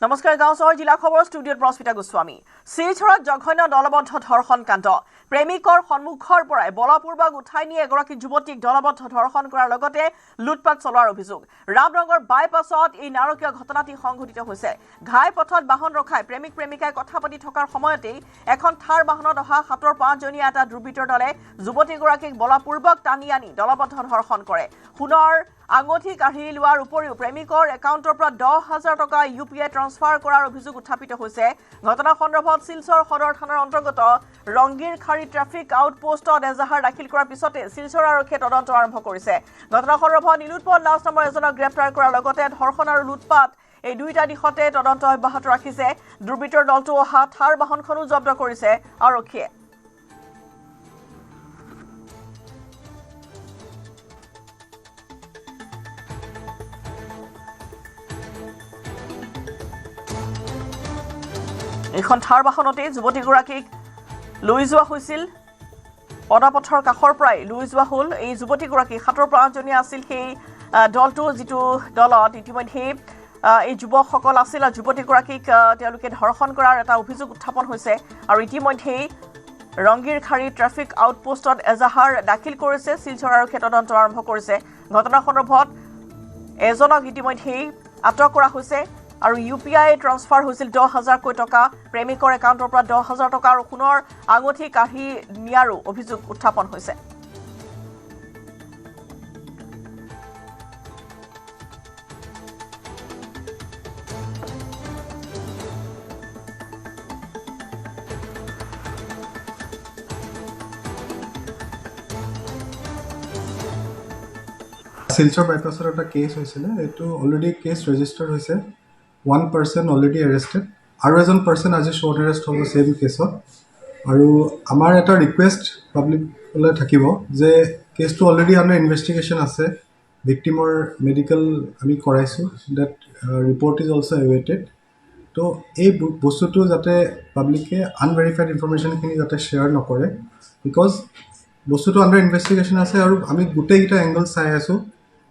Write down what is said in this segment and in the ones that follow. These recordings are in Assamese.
নমস্কাৰ গাঁও চহৰ জিলা খবৰ ষ্টুডিঅ'ত প্ৰস্মিতা গোস্বামী শিলচৰত জঘন্য দলবদ্ধ ধৰ্ষণ কাণ্ড প্ৰেমিকৰ সন্মুখৰ পৰাই বলপূৰ্বক উঠাই নিয়ে এগৰাকী যুৱতীক দলবদ্ধ ধৰ্ষণ কৰাৰ লগতে লুটপাট চলোৱাৰ অভিযোগ ৰামনগৰ বাইপাছত এই নাৰকীয় ঘটনাটি সংঘটিত হৈছে ঘাই পথত বাহন ৰখাই প্ৰেমিক প্ৰেমিকাই কথা পাতি থকাৰ সময়তেই এখন থাৰ বাহনত অহা 7-5 জনীয়া এটা দুৰ্বৃত্তৰ দলে যুৱতীগৰাকীক বলপূৰ্বক টানি আনি দলবদ্ধ ধৰ্ষণ কৰে সোণৰ আঙঠি কাঢ়ি লোৱাৰ উপৰিও প্ৰেমিকৰ একাউণ্টৰ পৰা 10,000 টকা ইউপিআই ট্ৰান্সফাৰ কৰাৰ অভিযোগ উত্থাপিত হৈছে ঘটনা সন্দৰ্ভত শিলচৰ সদৰ থানাৰ অন্তৰ্গত ৰংগীৰখাৰী ট্ৰাফিক আউটপোষ্টত এজাহাৰ দাখিল কৰাৰ পিছতে শিলচৰ আৰক্ষীয়ে তদন্ত আৰম্ভ কৰিছে ঘটনা সন্দৰ্ভত নীলোৎপল দাস নামৰ এজনক গ্ৰেপ্তাৰ কৰাৰ লগতে ধৰ্ষণ আৰু লুটপাট এই দুইটা দিশতে তদন্ত অব্যাহত ৰাখিছে দুৰ্বৃত্তৰ দলটো অহা থাৰ বাহনখনো জব্দ কৰিছে আৰক্ষীয়ে এখন থাৰ বাহনতে যুৱতীগৰাকীক লৈ যোৱা হৈছিল পদপথৰ কাষৰ পৰাই লৈ যোৱা হ'ল এই যুৱতীগৰাকী 7-5 জনীয়া আছিল সেই দলটো যিটো দলত ইতিমধ্যে এই যুৱকসকল আছিল আৰু যুৱতীগৰাকীক তেওঁলোকে ধৰ্ষণ কৰাৰ এটা অভিযোগ উত্থাপন হৈছে আৰু ইতিমধ্যে ৰংগীৰখাৰী ট্ৰাফিক আউটপোষ্টত এজাহাৰ দাখিল কৰিছে শিলচৰ আৰক্ষীয়ে তদন্ত আৰম্ভ কৰিছে ঘটনা সন্দৰ্ভত এজনক ইতিমধ্যে আটক কৰা হৈছে আৰু ইউপিআই ট্ৰান্সফাৰ হৈছিল 10,000 টকা প্ৰেমিকৰ একাউণ্টৰ পৰা 10,000 টকা আৰু সোণৰ আঙঠি কাঢ়ি নিয়াৰো অভিযোগ উত্থাপন হৈছে শিলচৰ বাইপাছৰ এটা কেছ হৈছিলে এইটো অলৰেডি কেছ ৰেজিষ্টাৰ হৈছে 1 person অলৰেডি এৰেষ্টেড আৰু এজন পাৰ্সন আজি শ্বৰ্ট এৰেষ্ট হ'ল সেম কেছত আৰু আমাৰ এটা ৰিকুৱেষ্ট পাব্লিকলৈ থাকিব যে কেছটো অলৰেডি আণ্ডাৰ ইনভেষ্টিগেশ্যন আছে ভিক্টিমৰ মেডিকেল আমি কৰাইছোঁ ডেট ৰিপৰ্ট ইজ অলছ' এৱেইটেড তো এই বস্তুটো যাতে পাব্লিকে আনভেৰিফাইড ইনফৰমেশ্যনখিনি যাতে শ্বেয়াৰ নকৰে বিকজ বস্তুটো আণ্ডাৰ ইনভেষ্টিগেশ্যন আছে আৰু আমি গোটেইকেইটা এংগল চাই আছোঁ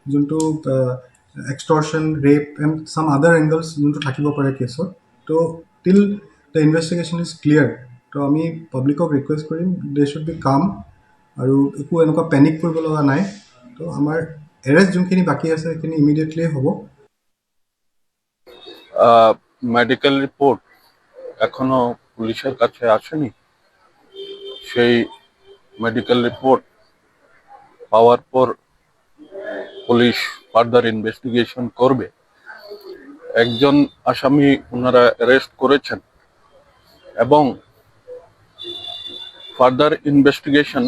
যোনটো extortion, rape and some other angles যোনটো থাকিব পাৰে কেছত তো till the investigation is clear তো আমি পাব্লিকক ৰিকুৱেষ্ট কৰিম দে শুড বি কাম আৰু একো এনেকুৱা পেনিক কৰিব লগা নাই তো আমাৰ এৰেষ্ট যোনখিনি বাকী আছে সেইখিনি ইমিডিয়েটলি হ'ব মেডিকেল রিপোর্ট এখনো পুলিশের কাছে আসেনি সেই মেডিকেল রিপোর্ট পাওয়ার পর পুলিশ ফার্দার ইনভেস্টিগেশন করবে একজন আসামি ওনারা অ্যারেস্ট করেছেন এবং ফার্দার ইনভেস্টিগেশন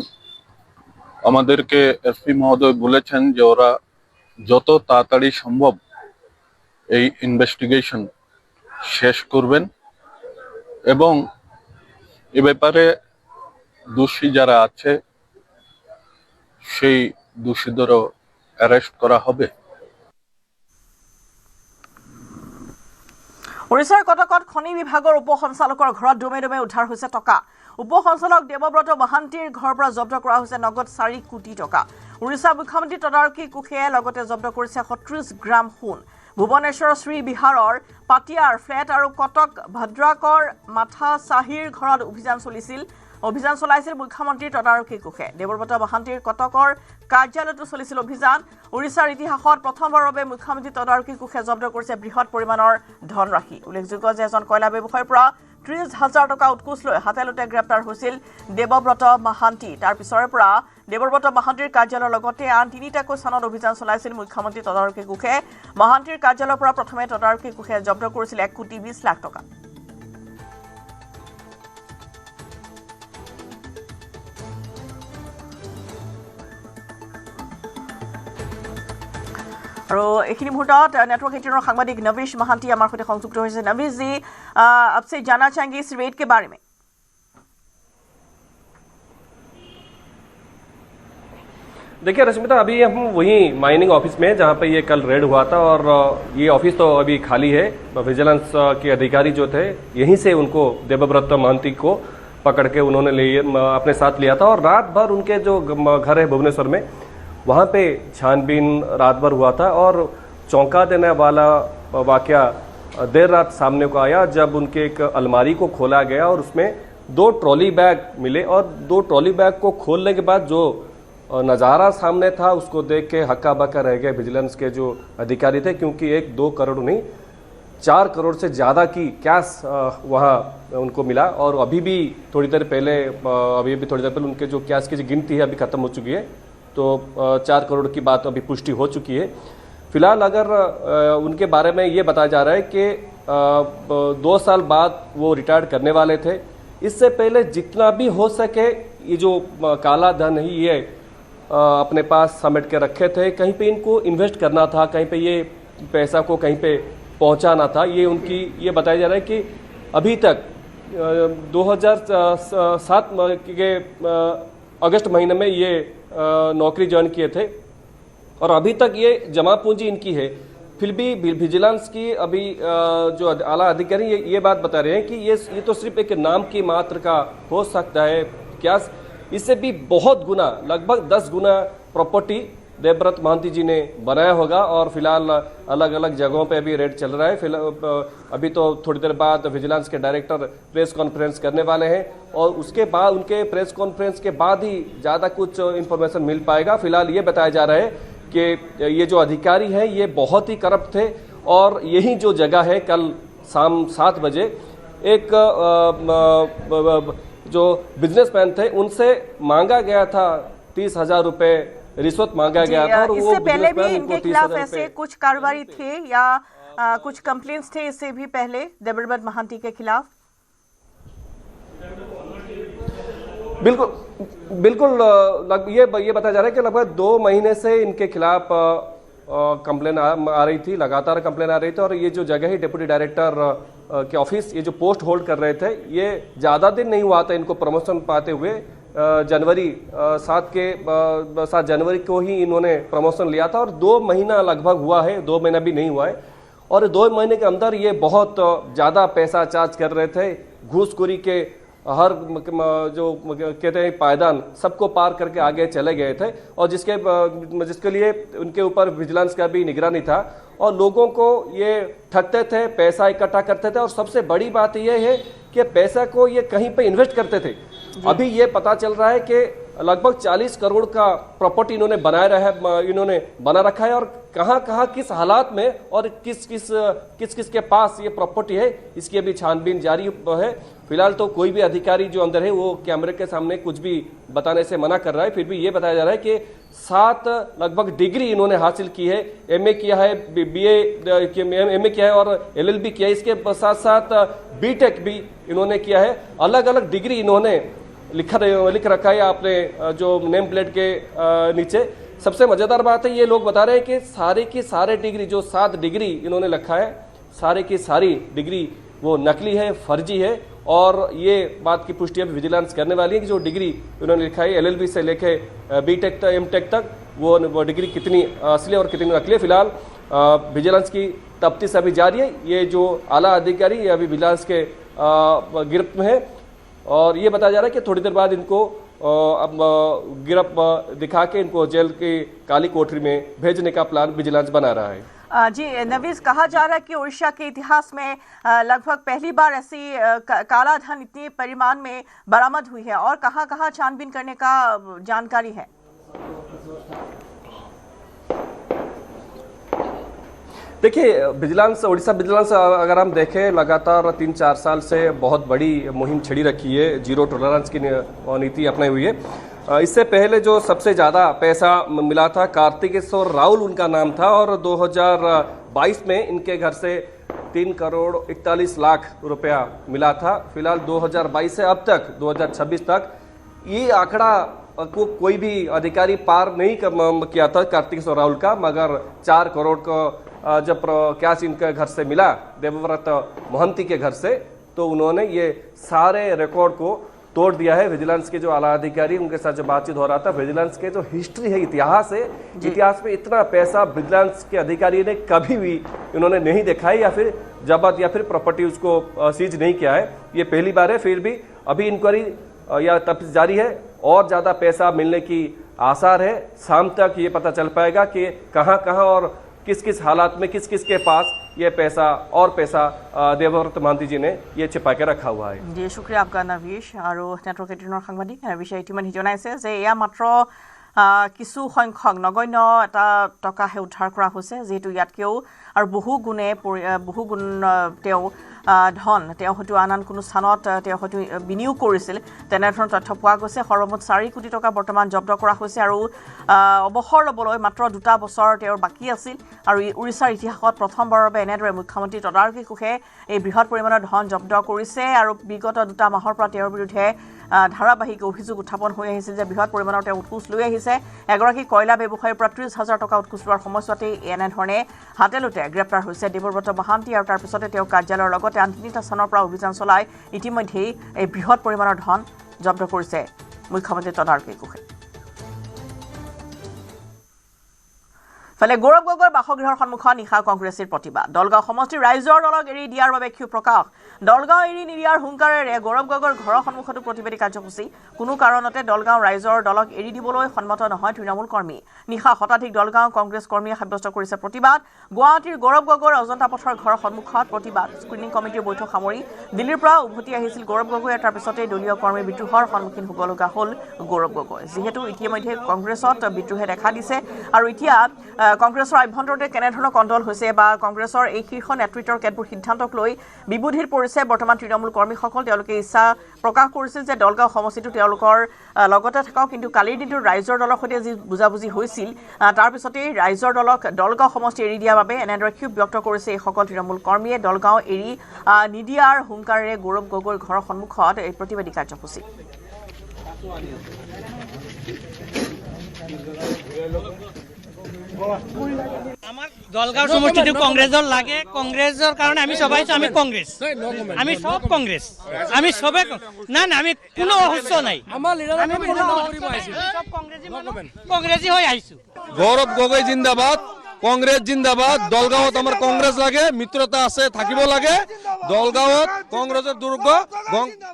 আমাদেরকে এসপি মহোদয় বলেছেন যে ওরা যত তাড়াতাড়ি সম্ভব এই ইনভেস্টিগেশন শেষ করবেন এবং এ ব্যাপারে দোষী যারা আছে সেই দোষীদেরও অ্যারেস্ট করা হবে ওড়িশাৰ কটকত খনি বিভাগৰ উপ সঞ্চালকৰ ঘৰত ডুমে ডুমে উদ্ধাৰ হৈছে টকা উপ সঞ্চালক দেৱব্ৰত মহান্তিৰ ঘৰৰ পৰা জব্দ কৰা হৈছে নগদ 4 কোটি টকা ওড়িশা মুখ্যমন্ত্ৰী তদাৰকী কুখে লগতে জব্দ কৰিছে 36 গ্ৰাম সোণ ভুৱনেশ্বৰ শ্ৰী বিহাৰৰ পাটিয়াৰ ফ্লেট আৰু কটক ভদ্ৰাকৰ মাথা চাহিৰ ঘৰত অভিযান চলাইছিল মুখ্যমন্ত্ৰী তদাৰকী কুখে দেৱব্ৰত মহান্তিৰ কটকৰ কাৰ্যালয়তো চলিছিল অভিযান ওড়িশাৰ ইতিহাসত প্ৰথমবাৰৰ বাবে মুখ্যমন্ত্ৰী তদাৰকী কুখে জব্দ কৰিছে বৃহৎ পৰিমাণৰ ধনৰাশি উল্লেখযোগ্য যে এজন কয়লা ব্যৱসায়ীৰ পৰা 30,000 টকা উৎকোচ লৈ হাতেলতে গ্ৰেপ্তাৰ হৈছিল দেৱব্ৰত মহান্তি তাৰ পিছৰে পৰা দেৱব্ৰত মহান্তিৰ কাৰ্যালয়ৰ লগতে আন তিনিটাকৈ স্থানত অভিযান চলাইছিল মুখ্যমন্ত্ৰী তদাৰকী কুখে মহান্তিৰ কাৰ্যালয়ৰ পৰা প্ৰথমে তদাৰকী কুখে জব্দ কৰিছিল 1,20 লাখ টকা और एखिनि मुहूर्त नेटवर्क 18 सांबादिक नवीश महांती हमारे सहित संयुक्त हुए नवीश जी आपसे जानना चाहेंगे इस रेड के बारे में देखिए रश्मिता अभी हम वही माइनिंग ऑफिस में जहां पे ये कल रेड हुआ था और ये ऑफिस तो अभी खाली है विजिलेंस के अधिकारी जो थे यहीं से उनको देवव्रत महंती को पकड़ के उन्होंने अपने साथ लिया था और रात भर उनके जो घर है भुवनेश्वर में वहाँ पे छानबीन रात भर हुआ था और चौंका देने वाला वाकया देर रात सामने को आया, जब उनके एक अलमारी को खोला गया और उसमें 2 ट्रॉली बैग मिले और 2 ट्रॉली बैग को खोलने के बाद जो नज़ारा सामने था उसको देख के हक्का बक्का रह गए विजिलेंस के जो अधिकारी थे, क्योंकि 1-2 करोड़ नहीं 4 करोड़ से ज़्यादा की कैश वहाँ उनको मिला। और अभी भी थोड़ी देर पहले उनके जो कैश की जो गिनती है अभी ख़त्म हो चुकी है, तो 4 करोड़ की बात अभी पुष्टि हो चुकी है। फिलहाल अगर उनके बारे में ये बताया जा रहा है कि 2 साल बाद वो रिटायर करने वाले थे। इससे पहले जितना भी हो सके ये जो काला धन है ये अपने पास समेट के रखे थे, कहीं पे इनको इन्वेस्ट करना था, कहीं पे ये पैसा को कहीं पे पहुंचाना था। ये उनकी ये बताया जा रहा है कि अभी तक 2007 के अगस्त महीने में ये नौकरी ज्वाइन किए थे और अभी तक ये जमा पूंजी इनकी है। फिर भी विजिलेंस की अभी जो आला अधिकारी ये बात बता रहे हैं कि ये तो सिर्फ एक नाम की मात्र का हो सकता है, क्या इससे भी बहुत गुना लगभग 10 गुना प्रॉपर्टी देवव्रत महंती जी ने बनाया होगा। और फिलहाल अलग अलग जगहों पे अभी रेड चल रहा है। फिलहाल अभी तो थोड़ी देर बाद विजिलेंस के डायरेक्टर प्रेस कॉन्फ्रेंस करने वाले हैं और उसके बाद उनके प्रेस कॉन्फ्रेंस के बाद ही ज़्यादा कुछ इंफॉर्मेशन मिल पाएगा। फिलहाल ये बताया जा रहा है कि ये जो अधिकारी हैं ये बहुत ही करप्ट थे और यही जो जगह है कल शाम 7 बजे एक जो बिजनेसमैन थे उनसे मांगा गया था 30,000 रुपए रिश्वत मांगा गया था। और इससे पहले भी इनके खिलाफ ऐसे कुछ कार्रवाई थे या कुछ कंप्लेंट्स थे इससे भी पहले देवव्रत महंती के खिलाफ? बिल्कुल ये बताया जा रहा है कि लगभग 2 महीने से इनके खिलाफ कंप्लेन आ रही थी, लगातार कंप्लेन आ रही थी। और ये जो जगह है डिप्टी डायरेक्टर के ऑफिस, ये जो पोस्ट होल्ड कर रहे थे, ये ज़्यादा दिन नहीं हुआ था इनको प्रमोशन पाते हुए। जनवरी 7 जनवरी को ही इन्होंने प्रमोशन लिया था और 2 महीना लगभग हुआ है, 2 महीना भी नहीं हुआ है। और 2 महीने के अंदर ये बहुत ज़्यादा पैसा चार्ज कर रहे थे, घूसखोरी के हर जो कहते हैं पायदान सबको पार करके आगे चले गए थे और जिसके लिए उनके ऊपर विजिलेंस का भी निगरानी था और लोगों को ये ठगते थे, पैसा इकट्ठा करते थे और सबसे बड़ी बात ये है कि पैसा को ये कहीं पे इन्वेस्ट करते थे। अभी ये पता चल रहा है कि लगभग 40 करोड़ का प्रॉपर्टी इन्होंने बना रखा है और कहाँ किस हालात में और किस के पास ये प्रॉपर्टी है इसकी अभी छानबीन जारी है। फिलहाल तो कोई भी अधिकारी जो अंदर है वो कैमरे के सामने कुछ भी बताने से मना कर रहा है। फिर भी ये बताया जा रहा है कि 7 लगभग डिग्री इन्होंने हासिल की है, MA किया है, MA किया है और LLB किया है। इसके साथ साथ BTech भी इन्होंने किया है। अलग अलग डिग्री इन्होंने लिख रखा है आपने जो नेम प्लेट के नीचे। सबसे मजेदार बात है ये लोग बता रहे हैं कि सारे की सारे डिग्री जो 7 डिग्री इन्होंने लिखा है, सारे की सारी डिग्री वो नकली है, फर्जी है। और ये बात की पुष्टि अब विजिलेंस करने वाली है कि जो डिग्री उन्होंने लिखा है LLB से लेके BTech तक MTech तक वो डिग्री कितनी असली और कितनी नकली है। फिलहाल विजिलेंस की तफ्तीश अभी जारी है। ये जो आला अधिकारी ये अभी विजिलेंस के गिरफ्त में है और ये बताया जा रहा है कि थोड़ी देर बाद इनको अब गिरफ्त दिखा के इनको जेल की काली कोठरी में भेजने का प्लान विजिलेंस बना रहा है। जी नवीस, कहा जा रहा है कि उड़ीसा के इतिहास में लगभग पहली बार ऐसी काला धन इतनी परिमाण में बरामद हुई है और कहाँ छानबीन करने का जानकारी है? देखिए उड़ीसा विजिलेंस अगर हम देखें लगातार 3-4 साल से बहुत बड़ी मुहिम छिड़ी रखी है, जीरो टॉलरेंस की नीति अपनाई हुई है। इससे पहले जो सबसे ज़्यादा पैसा मिला था कार्तिकेश्वर राहुल उनका नाम था और 2022 में इनके घर से 3 करोड़ 41 लाख रुपया मिला था। फिलहाल 2022 से अब तक 2026 तक ये आंकड़ा को कोई भी अधिकारी पार नहीं किया था कार्तिकेश्वर राहुल का, मगर 4 करोड़ का जब कैश इनके घर से मिला देवव्रत महंती के घर से, तो उन्होंने ये सारे रिकॉर्ड को तोड़ दिया है। विजिलेंस के जो आला अधिकारी उनके साथ जो बातचीत हो रहा था, विजिलेंस के जो हिस्ट्री है, इतिहास है, इतिहास में इतना पैसा विजिलेंस के अधिकारी ने कभी भी इन्होंने नहीं देखा है या फिर जब्त या फिर प्रॉपर्टी उसको सीज नहीं किया है। ये पहली बार है। फिर भी अभी इंक्वायरी या तफ्तीश जारी है और ज़्यादा पैसा मिलने की आसार है। शाम तक ये पता चल पाएगा कि कहाँ और किस हालात में किस के पास ये पैसा और पैसा देवव्रत महंती जी ने ये छिपा के रखा हुआ है। जी शुक्रिया आपका नवीश और नेटवर्क 18 সাংবাদিক নवीশে ইতিমধ্যে জনাইছে যে এয়া মাত্ৰ কিছু সংখ্যক নগণ্য এটা টকাহে উদ্ধাৰ কৰা হৈছে যেহেতু ইয়াতকেও আৰু বহু গুণ তেওঁ ধন তেওঁ হয়তো আন কোনো স্থানত তেওঁ হয়তো বিনিয়োগ কৰিছিল তেনেধৰণৰ তথ্য পোৱা গৈছে সৰ্বমুঠ 4 কোটি টকা বৰ্তমান জব্দ কৰা হৈছে আৰু অৱসৰ ল'বলৈ মাত্ৰ 2 বছৰ তেওঁৰ বাকী আছিল আৰু উৰিষ্যাৰ ইতিহাসত প্ৰথমবাৰৰ বাবে এনেদৰে মুখ্যমন্ত্ৰী তদাৰকী কোষে এই বৃহৎ পৰিমাণৰ ধন জব্দ কৰিছে আৰু বিগত 2 মাহৰ পৰা তেওঁৰ বিৰুদ্ধে ধাৰাবাহিক অভিযোগ উত্থাপন হৈ আহিছিল যে বৃহৎ পৰিমাণৰ তেওঁ উৎকোচ লৈ আহিছে এগৰাকী কয়লা ব্যৱসায়ীৰ পৰা 30,000 টকা উৎকোচ লোৱাৰ সময়ছোৱাতে এনেধৰণে হাতেলোতে গ্ৰেপ্তাৰ হৈছে দেৱব্ৰত মহান্তি আৰু তাৰ পিছতে তেওঁ কাৰ্যালয়ৰ লগতে আন 3টা স্থানৰ পৰা অভিযান চলাই ইতিমধ্যে এই বৃহৎ পৰিমাণৰ ধন জব্দ কৰিছে মুখ্যমন্ত্ৰী তদাৰকী কোষে ফলে গৌৰৱ গগৈৰ বাসগৃহৰ সন্মুখত নিশা কংগ্ৰেছীৰ প্ৰতিবাদ দলগাঁও সমষ্টিৰ ৰাইজৰ দলক এৰি দিয়াৰ বাবে ক্ষোভ প্ৰকাশ দলগাঁও এৰি নিদিয়াৰ হুংকাৰেৰে গৌৰৱ গগৈৰ ঘৰৰ সন্মুখতো প্ৰতিবাদী কাৰ্যসূচী কোনো কাৰণতে দলগাঁও ৰাইজৰ দলক এৰি দিবলৈ সন্মত নহয় তৃণমূল কৰ্মী নিশা শতাধিক দলগাঁও কংগ্ৰেছ কৰ্মীয়ে সাব্যস্ত কৰিছে প্ৰতিবাদ গুৱাহাটীৰ গৌৰৱ গগৈৰ অজন্তা পথৰ ঘৰৰ সন্মুখত প্ৰতিবাদ স্ক্ৰিনিং কমিটিৰ বৈঠক সামৰি দিল্লীৰ পৰা উভতি আহিছিল গৌৰৱ গগৈ তাৰ পিছতে দলীয় কৰ্মী বিদ্ৰোহৰ সন্মুখীন হ'ব লগা হ'ল গৌৰৱ গগৈ যিহেতু ইতিমধ্যে কংগ্ৰেছত বিদ্ৰোহে দেখা দিছে আৰু এতিয়া কংগ্ৰেছৰ আভ্যন্তৰতে কেনেধৰণৰ কণ্ডল হৈছে বা কংগ্ৰেছৰ এই শীৰ্ষ নেতৃত্বৰ কেতবোৰ সিদ্ধান্তক লৈ বিবুধিৰ পৰিছে বৰ্তমান তৃণমূল কৰ্মীসকল তেওঁলোকে ইচ্ছা প্ৰকাশ কৰিছিল যে দলগাঁও সমষ্টিটো তেওঁলোকৰ লগতে থাকক কিন্তু কালিৰ দিনটোত ৰাইজৰ দলৰ সৈতে যি বুজাবুজি হৈছিল তাৰ পিছতে ৰাইজৰ দলক দলগাঁও সমষ্টি এৰি দিয়াৰ বাবে এনেদৰে ক্ষোভ ব্যক্ত কৰিছে এই সকল তৃণমূল কৰ্মীয়ে দলগাঁও এৰি নিদিয়াৰ হুংকাৰেৰে গৌৰৱ গগৈৰ ঘৰৰ সন্মুখত এই প্ৰতিবাদী কাৰ্যসূচী আমার দলগাঁও সমষ্টিটো কংগ্রেসের লাগে কংগ্রেসের কারণে আমি সবাই আমি কংগ্রেস আমি সব কংগ্রেস আমি সবে না না আমি কোনো অহস্য নাই কংগ্রেসই হয়ে আইছো গৌরব গগৈ জিন্দাবাদ কংগ্রেস জিন্দাবাদ দলগাঁৱত আমাৰ কংগ্ৰেস লাগে মিত্ৰতা আছে থাকিব লাগে দলগাঁৱত কংগ্ৰেসেৰ দুৰ্গ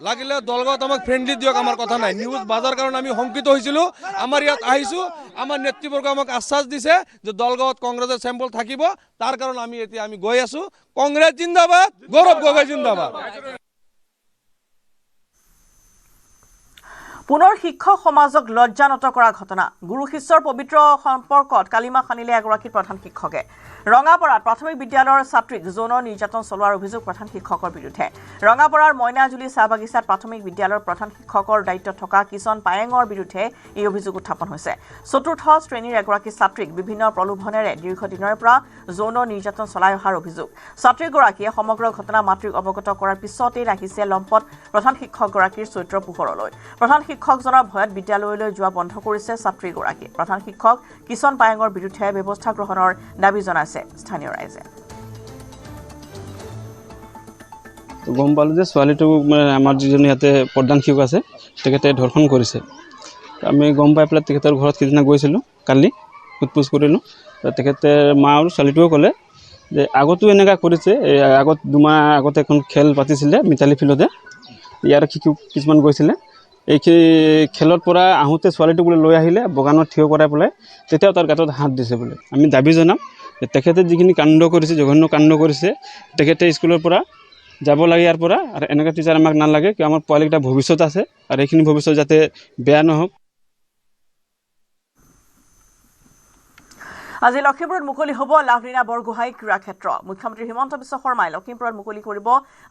লাগিলে দলগাঁৱত আমাক ফ্ৰেন্ডলি দিয়ক আমাৰ কথা নাই নিউজ বাজাৰ কাৰণে আমি শংকিত হৈছিলো আমাৰ ইয়াত আহিছো আমাৰ নেতৃবৰ্গ আমাক আশ্বাস দিছে যে দলগাঁৱত কংগ্ৰেসেৰ স্যাম্পল থাকিব তাৰ কাৰণে আমি গৈ আছো কংগ্ৰেস জিন্দাবাদ গৌৰৱ গগৈ জিন্দাবাদ পুনৰ শিক্ষক সমাজক লজ্জানত কৰা ঘটনা গুৰু শিষ্যৰ পবিত্ৰ সম্পৰ্কত কালিমা খানিলে এগৰাকী প্ৰধান শিক্ষকে ৰঙাপাৰাত প্ৰাথমিক বিদ্যালয়ৰ ছাত্ৰীক যৌন নিৰ্যাতন চলোৱাৰ অভিযোগ প্ৰধান শিক্ষকৰ বিৰুদ্ধে ৰঙাপাৰাৰ মইনাজুলি চাহ বাগিচাত প্ৰাথমিক বিদ্যালয়ৰ প্ৰধান শিক্ষকৰ দায়িত্বত থকা কিষণ পায়েঙৰ বিৰুদ্ধে এই অভিযোগ উত্থাপন হৈছে চতুৰ্থ শ্ৰেণীৰ এগৰাকী ছাত্ৰীক বিভিন্ন প্ৰলোভনেৰে দীৰ্ঘদিনৰ পৰা যৌন নিৰ্যাতন চলাই অহাৰ অভিযোগ ছাত্ৰীগৰাকীয়ে সমগ্ৰ ঘটনা মাতৃক অৱগত কৰাৰ পিছতেই ৰাখিছে লম্পট প্ৰধান শিক্ষকগৰাকীৰ চৰিত্ৰ পোহৰলৈ প্ৰধান শিক্ষকজনৰ ভয়ত বিদ্যালয়লৈ যোৱা বন্ধ কৰিছে ছাত্ৰীগৰাকী প্ৰধান শিক্ষক কিষণ পায়েঙৰ বিৰুদ্ধে ব্যৱস্থা গ্ৰহণৰ দাবী জনাইছে স্থানীয় ৰাইজে গম পালোঁ যে ছোৱালীটোক মানে আমাৰ যিজনী ইয়াতে প্ৰধান শিক্ষক আছে তেখেতে ধৰ্ষণ কৰিছে আমি গম পাই পেলাই তেখেতৰ ঘৰত সিদিনা গৈছিলোঁ কালি সোধপোছ কৰিলোঁ তেখেতে মা আৰু ছোৱালীটোৱে ক'লে যে আগতো এনেকুৱা কৰিছে আগত 2 মাহ আগতে এখন খেল পাতিছিলে মিতালী ফিল্ডতে ইয়াৰ শিক্ষক কিছুমান গৈছিলে এই খেলৰ পৰা আহোঁতে ছোৱালীটোক লৈ আহিলে বগানত থিয় কৰাই পেলাই তেতিয়াও তাৰ গাঁতত হাত দিছে বোলে আমি দাবী জনাম যে তেখেতে যিখিনি কাণ্ড কৰিছে জঘন্য কাণ্ড কৰিছে তেখেতে স্কুলৰ পৰা যাব লাগে ইয়াৰ পৰা আৰু এনেকুৱা টিচাৰ আমাক নালাগে কিয় আমাৰ পোৱালীকেইটা ভৱিষ্যত আছে আৰু এইখিনি ভৱিষ্যত যাতে বেয়া নহওক আজি লখিমপুৰত মুকলি হ'ব লাভলীনা বৰগোহাঁই ক্ৰীড়াক্ষেত্ৰ মুখ্যমন্ত্ৰী হিমন্ত বিশ্ব শৰ্মাই লখিমপুৰত মুকলি কৰিব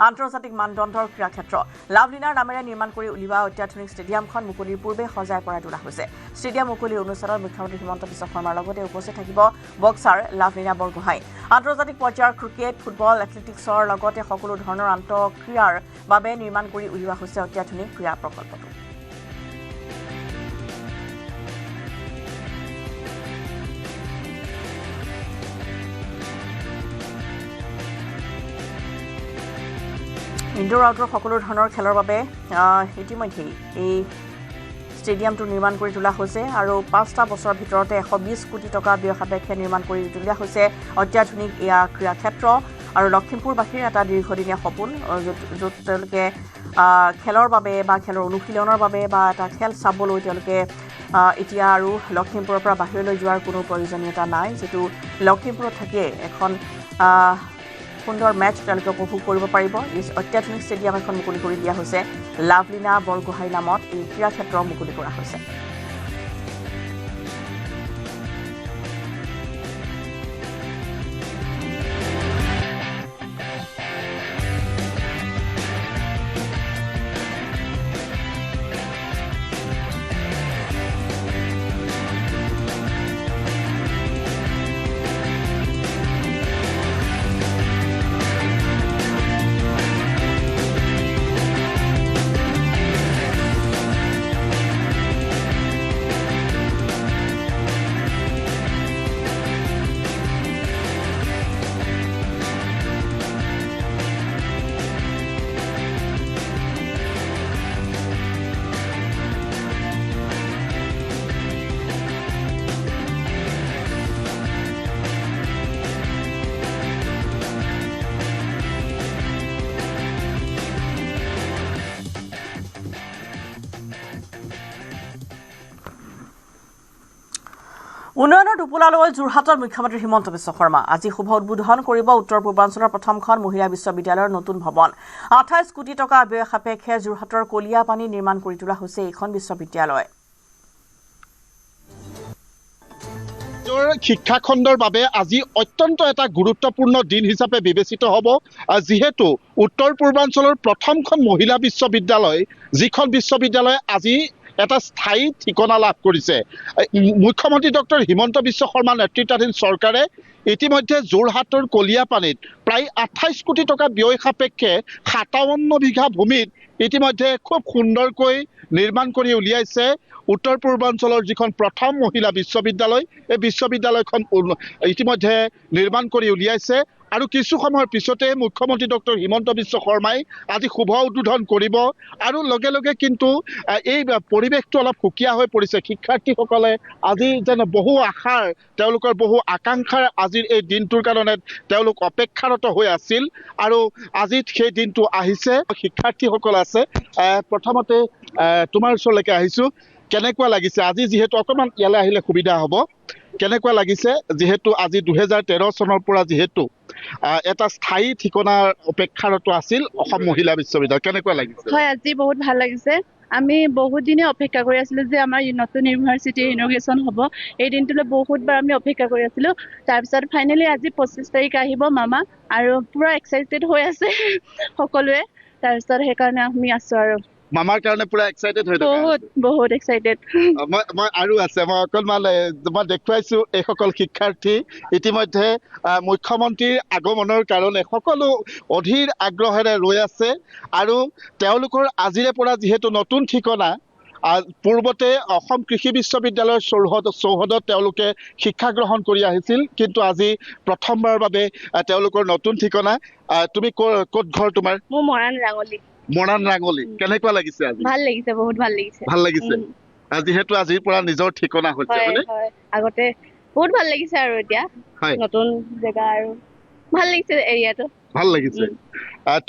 আন্তৰ্জাতিক মানদণ্ডৰ ক্ৰীড়াক্ষেত্ৰ লাভলীনাৰ নামেৰে নিৰ্মাণ কৰি উলিওৱা অত্যাধুনিক ষ্টেডিয়ামখন মুকলিৰ পূৰ্বে সজাই পৰাই তোলা হৈছে ষ্টেডিয়াম মুকলি অনুষ্ঠানত মুখ্যমন্ত্ৰী হিমন্ত বিশ্ব শৰ্মাৰ লগতে উপস্থিত থাকিব বক্সাৰ লাভলীনা বৰগোহাঁই আন্তৰ্জাতিক পৰ্যায়ৰ ক্ৰিকেট ফুটবল এথলেটিক্সৰ লগতে সকলো ধৰণৰ আন্তঃক্ৰীড়াৰ বাবে নিৰ্মাণ কৰি উলিওৱা হৈছে অত্যাধুনিক ক্ৰীড়া প্ৰকল্পটো ইনডোৰ আউটডোৰ সকলো ধৰণৰ খেলৰ বাবে ইতিমধ্যেই এই ষ্টেডিয়ামটো নিৰ্মাণ কৰি তোলা হৈছে আৰু 5টা বছৰৰ ভিতৰতে 120 কোটি টকা ব্যয় সাপেক্ষে নিৰ্মাণ কৰি তোলা হৈছে অত্যাধুনিক এয়া ক্ৰীড়াক্ষেত্ৰ আৰু লখিমপুৰবাসীৰ এটা দীৰ্ঘদিনীয়া সপোন য'ত তেওঁলোকে খেলৰ বাবে বা খেলৰ অনুশীলনৰ বাবে বা এটা খেল চাবলৈ তেওঁলোকে এতিয়া আৰু লখিমপুৰৰ পৰা বাহিৰলৈ যোৱাৰ কোনো প্ৰয়োজনীয়তা নাই যিটো লখিমপুৰত থাকিয়ে এখন সুন্দৰ মেচ তেওঁলোকে উপভোগ কৰিব পাৰিব। এই অত্যাধুনিক ষ্টেডিয়াম এখন মুকলি কৰি দিয়া হৈছে। লাভলীনা বৰগোহাঁই নামত এই ক্ৰীড়া ক্ষেত্ৰ মুকলি কৰা হৈছে। উন্নয়নৰ টোপোলালৈ যোৰহাটৰ মুখ্যমন্ত্ৰী হিমন্ত বিশ্ব শৰ্মা আজি শুভ উদ্বোধন কৰিব উত্তৰ পূৰ্বাঞ্চলৰ প্ৰথমখন মহিলা বিশ্ববিদ্যালয়ৰ নতুন ভৱন। 28 কোটি টকা ব্যয় সাপেক্ষে যোৰহাটৰ কলিয়াপানী নিৰ্মাণ কৰি তোলা হৈছে এইখন বিশ্ববিদ্যালয়। শিক্ষা খণ্ডৰ বাবে আজি অত্যন্ত এটা গুৰুত্বপূৰ্ণ দিন হিচাপে বিবেচিত হ'ব, যিহেতু উত্তৰ পূৰ্বাঞ্চলৰ প্ৰথমখন মহিলা বিশ্ববিদ্যালয়, যিখন বিশ্ববিদ্যালয় আজি এটা স্থায়ী ঠিকনা লাভ কৰিছে। মুখ্যমন্ত্ৰী ডক্টৰ হিমন্ত বিশ্ব শৰ্মা নেতৃত্বাধীন চৰকাৰে ইতিমধ্যে যোৰহাটৰ কলিয়াপানীত প্ৰায় 28 কোটি টকা ব্যয় সাপেক্ষে 57 বিঘা ভূমিত ইতিমধ্যে খুব সুন্দৰকৈ নিৰ্মাণ কৰি উলিয়াইছে উত্তৰ পূৰ্বাঞ্চলৰ যিখন প্ৰথম মহিলা বিশ্ববিদ্যালয়। এই বিশ্ববিদ্যালয়খন ইতিমধ্যে নিৰ্মাণ কৰি উলিয়াইছে আৰু কিছু সময়ৰ পিছতে মুখ্যমন্ত্ৰী ডক্টৰ হিমন্ত বিশ্ব শৰ্মাই আজি শুভ উদ্বোধন কৰিব। আৰু লগে লগে কিন্তু এই পৰিৱেশটো অলপ সুকীয়া হৈ পৰিছে। শিক্ষাৰ্থীসকলে আজি যেন বহু আশাৰ, তেওঁলোকৰ বহু আকাংক্ষাৰ আজিৰ এই দিনটোৰ কাৰণে তেওঁলোক অপেক্ষাৰত হৈ আছিল আৰু আজি সেই দিনটো আহিছে। শিক্ষাৰ্থীসকল আছে, প্ৰথমতে তোমাৰ ওচৰলৈকে আহিছোঁ। কেনেকুৱা লাগিছে আজি, যিহেতু অকণমান ইয়ালৈ আহিলে সুবিধা হ'ব, কেনেকুৱা লাগিছে যিহেতু আজি 2013 চনৰ পৰা যিহেতু এটা স্থায়ী ঠিকনাৰ অপেক্ষাৰত আছিল অসম মহিলা বিশ্ববিদ্যালয়, কেনেকুৱা লাগিছে? হয়, আজি বহুত ভাল লাগিছে। আমি বহুত দিনে অপেক্ষা কৰি আছিলোঁ যে আমাৰ নতুন ইউনিভাৰ্চিটিৰ ইনগ্ৰেশ্যন হ'ব। এই দিনটোলৈ বহুতবাৰ আমি অপেক্ষা কৰি আছিলোঁ। তাৰপিছত ফাইনেলি আজি 25 তাৰিখ আহিব মামা, আৰু পুৰা এক্সাইটেড হৈ আছে সকলোৱে। তাৰপিছত সেইকাৰণে আমি আছোঁ আৰু মামাৰ কাৰণে পুৰা এক্সাইটেড হৈ বহুত এক্সাইটেড। মই আৰু আছে, মই অকণমান মই দেখুৱাইছোঁ এইসকল শিক্ষাৰ্থী ইতিমধ্যে মুখ্যমন্ত্ৰীৰ আগমনৰ কাৰণে সকলো অধীৰ আগ্ৰহেৰে ৰৈ আছে। আৰু তেওঁলোকৰ আজিৰে পৰা যিহেতু নতুন ঠিকনা, পূৰ্বতে অসম কৃষি বিশ্ববিদ্যালয়ৰ চৌহদত তেওঁলোকে শিক্ষা গ্ৰহণ কৰি আহিছিল, কিন্তু আজি প্ৰথমবাৰৰ বাবে তেওঁলোকৰ নতুন ঠিকনা। তুমি ক'ত ঘৰ তোমাৰ? মোৰ মৰাণ ৰাঙলী। মৰাণ ৰাঙলী, কেনেকুৱা লাগিছে আজি? ভাল লাগিছে, বহুত ভাল লাগিছে। ভাল লাগিছে যিহেতু আজিৰ পৰা নিজৰ ঠিকনা হৈছে। আগতে বহুত ভাল লাগিছে আৰু এতিয়া নতুন জেগা আৰু ভাল লাগিছে, এৰিয়াটো ভাল লাগিছে।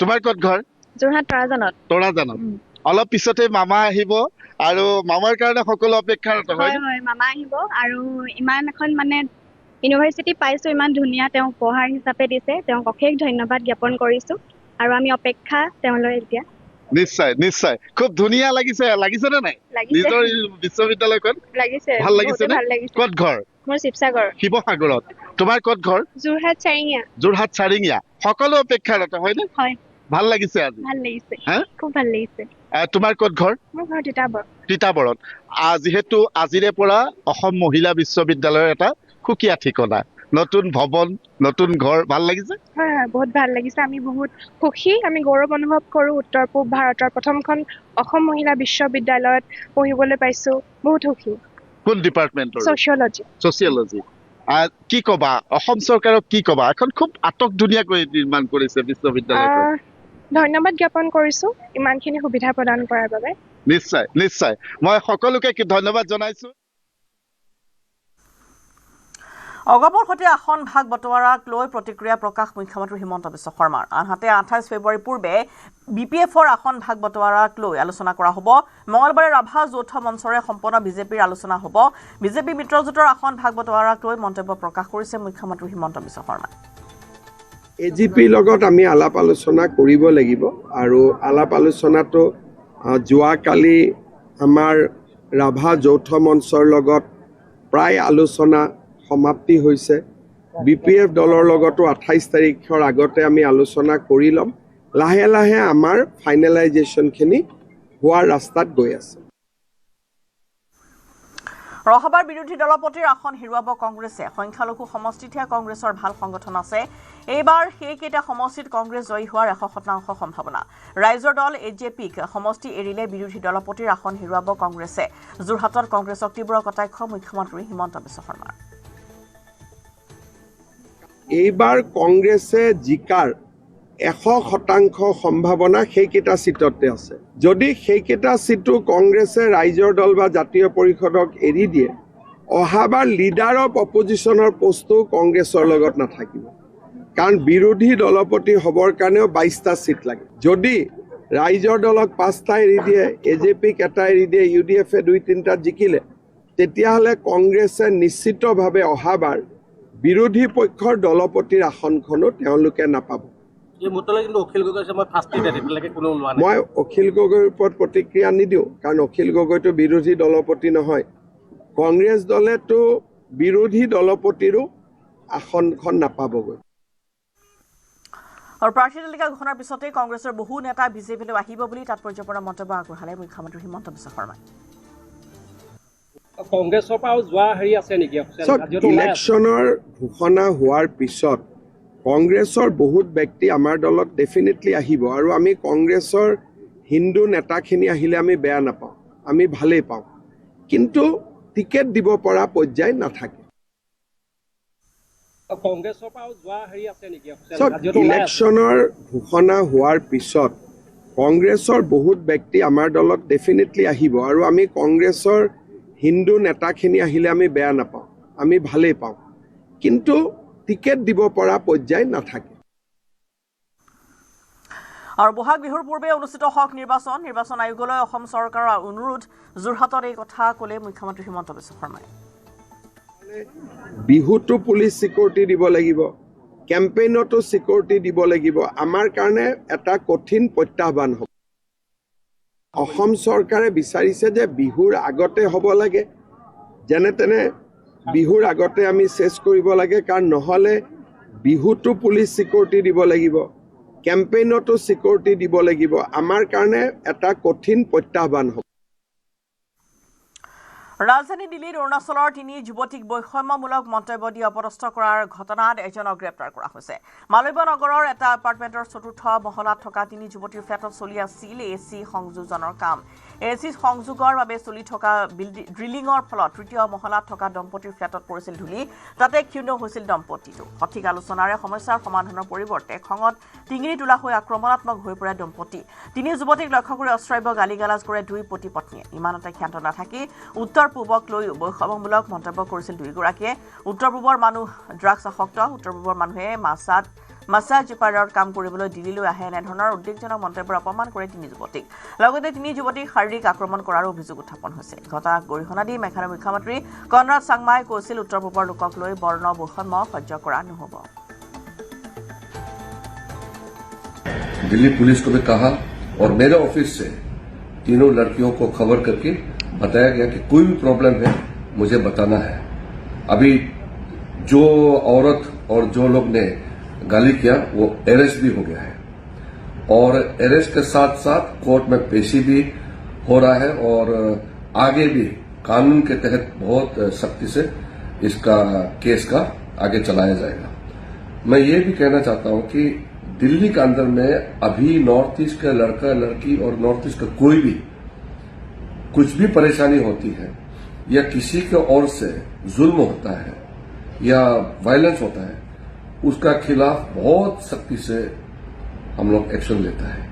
তোমাৰ ক'ত ঘৰ? যোৰহাট তৰাজানত। তৰাজানত। অলপ পিছতে মামা আহিব আৰু মামাৰ কাৰণে সকলো অপেক্ষাৰত। হয়, মামা আহিব আৰু ইমান এখন মানে ইউনিভাৰ্চিটি পাইছোঁ, ইমান ধুনীয়া তেওঁ উপহাৰ হিচাপে দিছে, তেওঁক অশেষ ধন্যবাদ জ্ঞাপন কৰিছোঁ আৰু আমি অপেক্ষা তেওঁলৈ এতিয়া। নিশ্চয় নিশ্চয়, খুব ধুনীয়া লাগিছে। লাগিছেনে নাই নিজৰ বিশ্ববিদ্যালয়খন? লাগিছে, ভাল লাগিছে নে? ক'ত ঘৰ? মোৰ শিৱসাগৰ। শিৱসাগৰত। তোমাৰ ক'ত ঘৰ? যোৰহাট চাৰিঙীয়া। যোৰহাট চাৰিঙীয়া। সকলো অপেক্ষাৰত হয়নে? হয়। ভাল লাগিছে আজি? ভাল লাগিছে, হা, খুব ভাল লাগিছে। তোমাৰ ক'ত ঘৰ? মোৰ ঘৰ তিতাবৰ। তিতাবৰত। যিহেতু আজিৰে পৰা অসম মহিলা বিশ্ববিদ্যালয়ৰ এটা সুকীয়া ঠিকনা, নতুন ভৱন, নতুন ঘৰ, ভাল লাগিছে? হয়, বহুত ভাল লাগিছে। আমি বহুত সুখী, আমি গৌৰৱ অনুভৱ কৰোঁ। উত্তৰ পূব ভাৰতৰ প্ৰথমখন অসম মহিলা বিশ্ববিদ্যালয়ত পঢ়িবলৈ পাইছোঁ, বহুত সুখী। কোন ডিপাৰ্টমেণ্টৰ? ছচিয়লজি। কি ক'বা অসম চৰকাৰক, কি ক'বা? এখন খুব আটক ধুনীয়াকৈ নিৰ্মাণ কৰিছে বিশ্ববিদ্যালয়খন। ধন্যবাদ জ্ঞাপন কৰিছোঁ ইমানখিনি সুবিধা প্ৰদান কৰাৰ বাবে। নিশ্চয় নিশ্চয়, মই সকলোকে ধন্যবাদ জনাইছোঁ। অগপৰ সৈতে আসন ভাগ বটোৱাৰাক লৈ প্ৰতিক্ৰিয়া প্ৰকাশ মুখ্যমন্ত্ৰী হিমন্ত বিশ্ব শৰ্মাৰ। আনহাতে 28 ফেব্ৰুৱাৰীৰ পূৰ্বে BPFৰ আসন ভাগ বটোৱাৰাক লৈ আলোচনা কৰা হ'ব। মঙলবাৰে ৰাভা যৌথ মঞ্চৰে সম্পন্ন বিজেপিৰ আলোচনা হ'ব। বিজেপি মিত্ৰজোঁটৰ আসন ভাগ বটোৱাৰাক লৈ মন্তব্য প্ৰকাশ কৰিছে মুখ্যমন্ত্ৰী হিমন্ত বিশ্ব শৰ্মাই। এজিপিৰ লগত আমি আলাপ আলোচনা কৰিব লাগিব আৰু আলাপ আলোচনাটো যোৱাকালি আমাৰ ৰাভা যৌথ মঞ্চৰ লগত প্ৰায় আলোচনা সমাপ্তি হৈছে বিপিএফ দলৰ লগতো 28 তাৰিখৰ আগতে আমি আলোচনা কৰি ল'ম লাহে লাহে আমাৰ ফাইনেলাইজেশ্যনখিনি হোৱাৰ ৰাস্তাত গৈ আছে ৰহবাৰ বিৰোধী দলপতিৰ আসন হেৰুৱাব কংগ্ৰেছে সংখ্যালঘু সমষ্টিতহে কংগ্ৰেছৰ ভাল সংগঠন আছে এইবাৰ সেইকেইটা সমষ্টিত কংগ্ৰেছ জয়ী হোৱাৰ 100% সম্ভাৱনা ৰাইজৰ দল এজেপিক সমষ্টি এৰিলে বিৰোধী দলপতিৰ আসন হেৰুৱাব কংগ্ৰেছে যোৰহাটত কংগ্ৰেছক তীব্ৰ কটাক্ষ মুখ্যমন্ত্ৰী হিমন্ত বিশ্ব শৰ্মাৰ এইবাৰ কংগ্ৰেছে জিকাৰ 100% সম্ভাৱনা সেইকেইটা সিটতে আছে যদি সেইকেইটা সিটো কংগ্ৰেছে ৰাইজৰ দল বা জাতীয় পৰিষদক এৰি দিয়ে অহাবাৰ লিডাৰ অফ অপজিশনৰ পোষ্টটো কংগ্ৰেছৰ লগত নাথাকিব কাৰণ বিৰোধী দলপতি হবৰ কাৰণেও 22টা সিট লাগে যদি ৰাইজৰ দলক 5টা এৰি দিয়ে এজেপিক এটা এৰি দিয়ে ইউডিএফে 2-3টা জিকিলে তেতিয়াহ'লে কংগ্ৰেছে নিশ্চিতভাৱে অহাবাৰ বিৰোধী পক্ষৰ দলপতিৰ আসনখনো তেওঁলোকে নাপাব মই অখিল গগৈৰ ওপৰত প্ৰতিক্ৰিয়া নিদিওঁ কাৰণ অখিল গগৈটো বিৰোধী দলপতি নহয় কংগ্ৰেছ দলেতো বিৰোধী দলপতিৰো আসনখন নাপাবগৈ আৰু প্ৰাৰ্থী তালিকা ঘোষণাৰ পিছতে কংগ্ৰেছৰ বহু নেতা বিজেপিলৈ আহিব বুলি তাৎপৰ্যপূৰ্ণ মন্তব্য আগবঢ়ালে মুখ্যমন্ত্ৰী হিমন্ত বিশ্ব শৰ্মাই কংগ্ৰেছৰ পৰা যোৱা হেৰি আছে নেকি ইলেকশ্যনৰ ঘোষণা হোৱাৰ পিছত কংগ্ৰেছৰ বহুত ব্যক্তি আমাৰ দলত ডেফিনেটলি আহিব আৰু আমি কংগ্ৰেছৰ হিন্দু নেতাখিনি আহিলে আমি বেয়া নাপাওঁ আমি ভালেই পাওঁ কিন্তু টিকেট দিব পৰা পৰ্যায় নাথাকে কংগ্ৰেছৰ পৰা যোৱা হেৰি আছে নেকি ইলেকশ্যনৰ ঘোষণা হোৱাৰ পিছত কংগ্ৰেছৰ বহুত ব্যক্তি আমাৰ দলত ডেফিনেটলি আহিব আৰু আমি কংগ্ৰেছৰ হিন্দু নেতাখিনি আহিলে আমি বেয়া নাপাওঁ আমি ভালেই পাওঁ কিন্তু টিকেট দিব পৰা পৰ্যায় নাথাকে আৰু বহাগ বিহুৰ পূৰ্বে অনুষ্ঠিত হওক নিৰ্বাচন আয়োগলৈ অসম চৰকাৰৰ অনুৰোধ যোৰহাটত এই কথা ক'লে মুখ্যমন্ত্ৰী হিমন্ত বিশ্ব শৰ্মাই বিহুটো পুলিচ সিকিউৰিটি দিব লাগিব কেম্পেইনতো সিকিউৰিটি দিব লাগিব আমাৰ কাৰণে এটা কঠিন প্ৰত্যাহ্বান হ'ব অসম চৰকাৰে বিচাৰিছে যে বিহুৰ আগতে হ'ব লাগে যেনে তেনে বিহুৰ আগতে আমি চেছ কৰিব লাগে কাৰণ নহ'লে বিহুটো পুলিচ সিকিউৰিটি দিব লাগিব কেম্পেইনতো সিকিউৰিটি দিব লাগিব আমাৰ কাৰণে এটা কঠিন প্ৰত্যাহ্বান হ'ব ৰাজধানী দিল্লীত অৰুণাচলৰ 3 যুৱতীক বৈষম্যমূলক মন্তব্য দি অপদস্থ কৰাৰ ঘটনাত এজনক গ্ৰেপ্তাৰ কৰা হৈছে মালব্য নগৰৰ এটা এপাৰ্টমেণ্টৰ 4ৰ্থ মহলাত থকা 3 যুৱতীৰ ফ্লেটত চলি আছিল এচি সংযোজনৰ কাম এচি সংযোগৰ বাবে চলি থকা ড্ৰিলিঙৰ ফলত 3য় মহলাত থকা দম্পতীৰ ফ্লেটত পৰিছিল ধূলি তাতে ক্ষুণ্ণ হৈছিল দম্পতীটো সঠিক আলোচনাৰে সমস্যাৰ সমাধানৰ পৰিৱৰ্তে খঙত টিঙিৰি তোলা হৈ আক্ৰমণাত্মক হৈ পৰে দম্পতী 3 যুৱতীক লক্ষ্য কৰি অশ্ৰাব্য গালিগালাজ কৰে 2 পতি পত্নীয়ে ইমানতে ক্ষান্ত নাথাকি উত্তৰ পূবক লৈ বৈষম্যমূলক মন্তব্য কৰিছিল 2গৰাকীয়ে উত্তৰ পূবৰ মানুহ ড্ৰাগছ আসক্ত উত্তৰ পূবৰ মানুহে মাছাজ পাৰ্লাৰত কাম কৰিবলৈ দিল্লীলৈ আহে এনেধৰণৰ উদ্বেগজনক মন্তব্যৰ অপমান কৰে 3 যুৱতীক লগতে 3 যুৱতীক শাৰীৰিক আক্ৰমণ কৰাৰ অভিযোগ উত্থাপন হৈছে ঘটনাক গৰিহণা দি মেঘালয়ৰ মুখ্যমন্ত্ৰী কনৰাড চাংমাই কৈছিল উত্তৰ পূবৰ লোকক লৈ বৰ্ণ বৈষম্য সহ্য কৰা নহ'ব दिल्ली पुलिस को भी कहा और मेरे ऑफिस से तीनों लड़कियों को खबर करके बताया गया कि कोई भी प्रॉब्लम है मुझे बताना है अभी जो औरत और जो लोग ने गाली किया वो अरेस्ट भी हो गया है और अरेस्ट के साथ साथ कोर्ट में पेशी भी हो रहा है और आगे भी कानून के तहत बहुत सख्ती से इसका केस का आगे चलाया जाएगा मैं ये भी कहना चाहता हूं कि दिल्ली के अंदर में अभी नॉर्थ ईस्ट का लड़का लड़की और नॉर्थ ईस्ट का कोई भी कुछ भी परेशानी होती है या किसी के ओर से जुल्म होता है या वायलेंस होता है उसका खिलाफ बहुत सख्ती से हम लोग एक्शन लेता है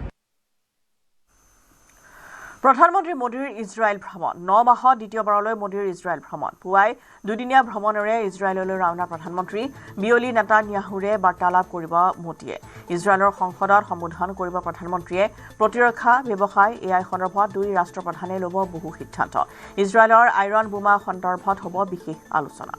প্ৰধানমন্ত্ৰী মোদীৰ ইজৰাইল ভ্ৰমণ 9 মাহত দ্বিতীয়বাৰলৈ মোদীৰ ইজৰাইল ভ্ৰমণ পুৱাই দুদিনীয়া ভ্ৰমণেৰে ইজৰাইললৈ ৰাওনা প্ৰধানমন্ত্ৰী বিয়লি নেতান্যাহুৰে বাৰ্তালাপ কৰিব মোদীয়ে ইজৰাইলৰ সংসদত সম্বোধন কৰিব প্ৰধানমন্ত্ৰীয়ে প্ৰতিৰক্ষা ব্যৱসায় এআই সন্দৰ্ভত 2 ৰাষ্ট্ৰপ্ৰধানে ল'ব বহু সিদ্ধান্ত ইজৰাইলৰ আইৰন বোমা সন্দৰ্ভত হ'ব বিশেষ আলোচনা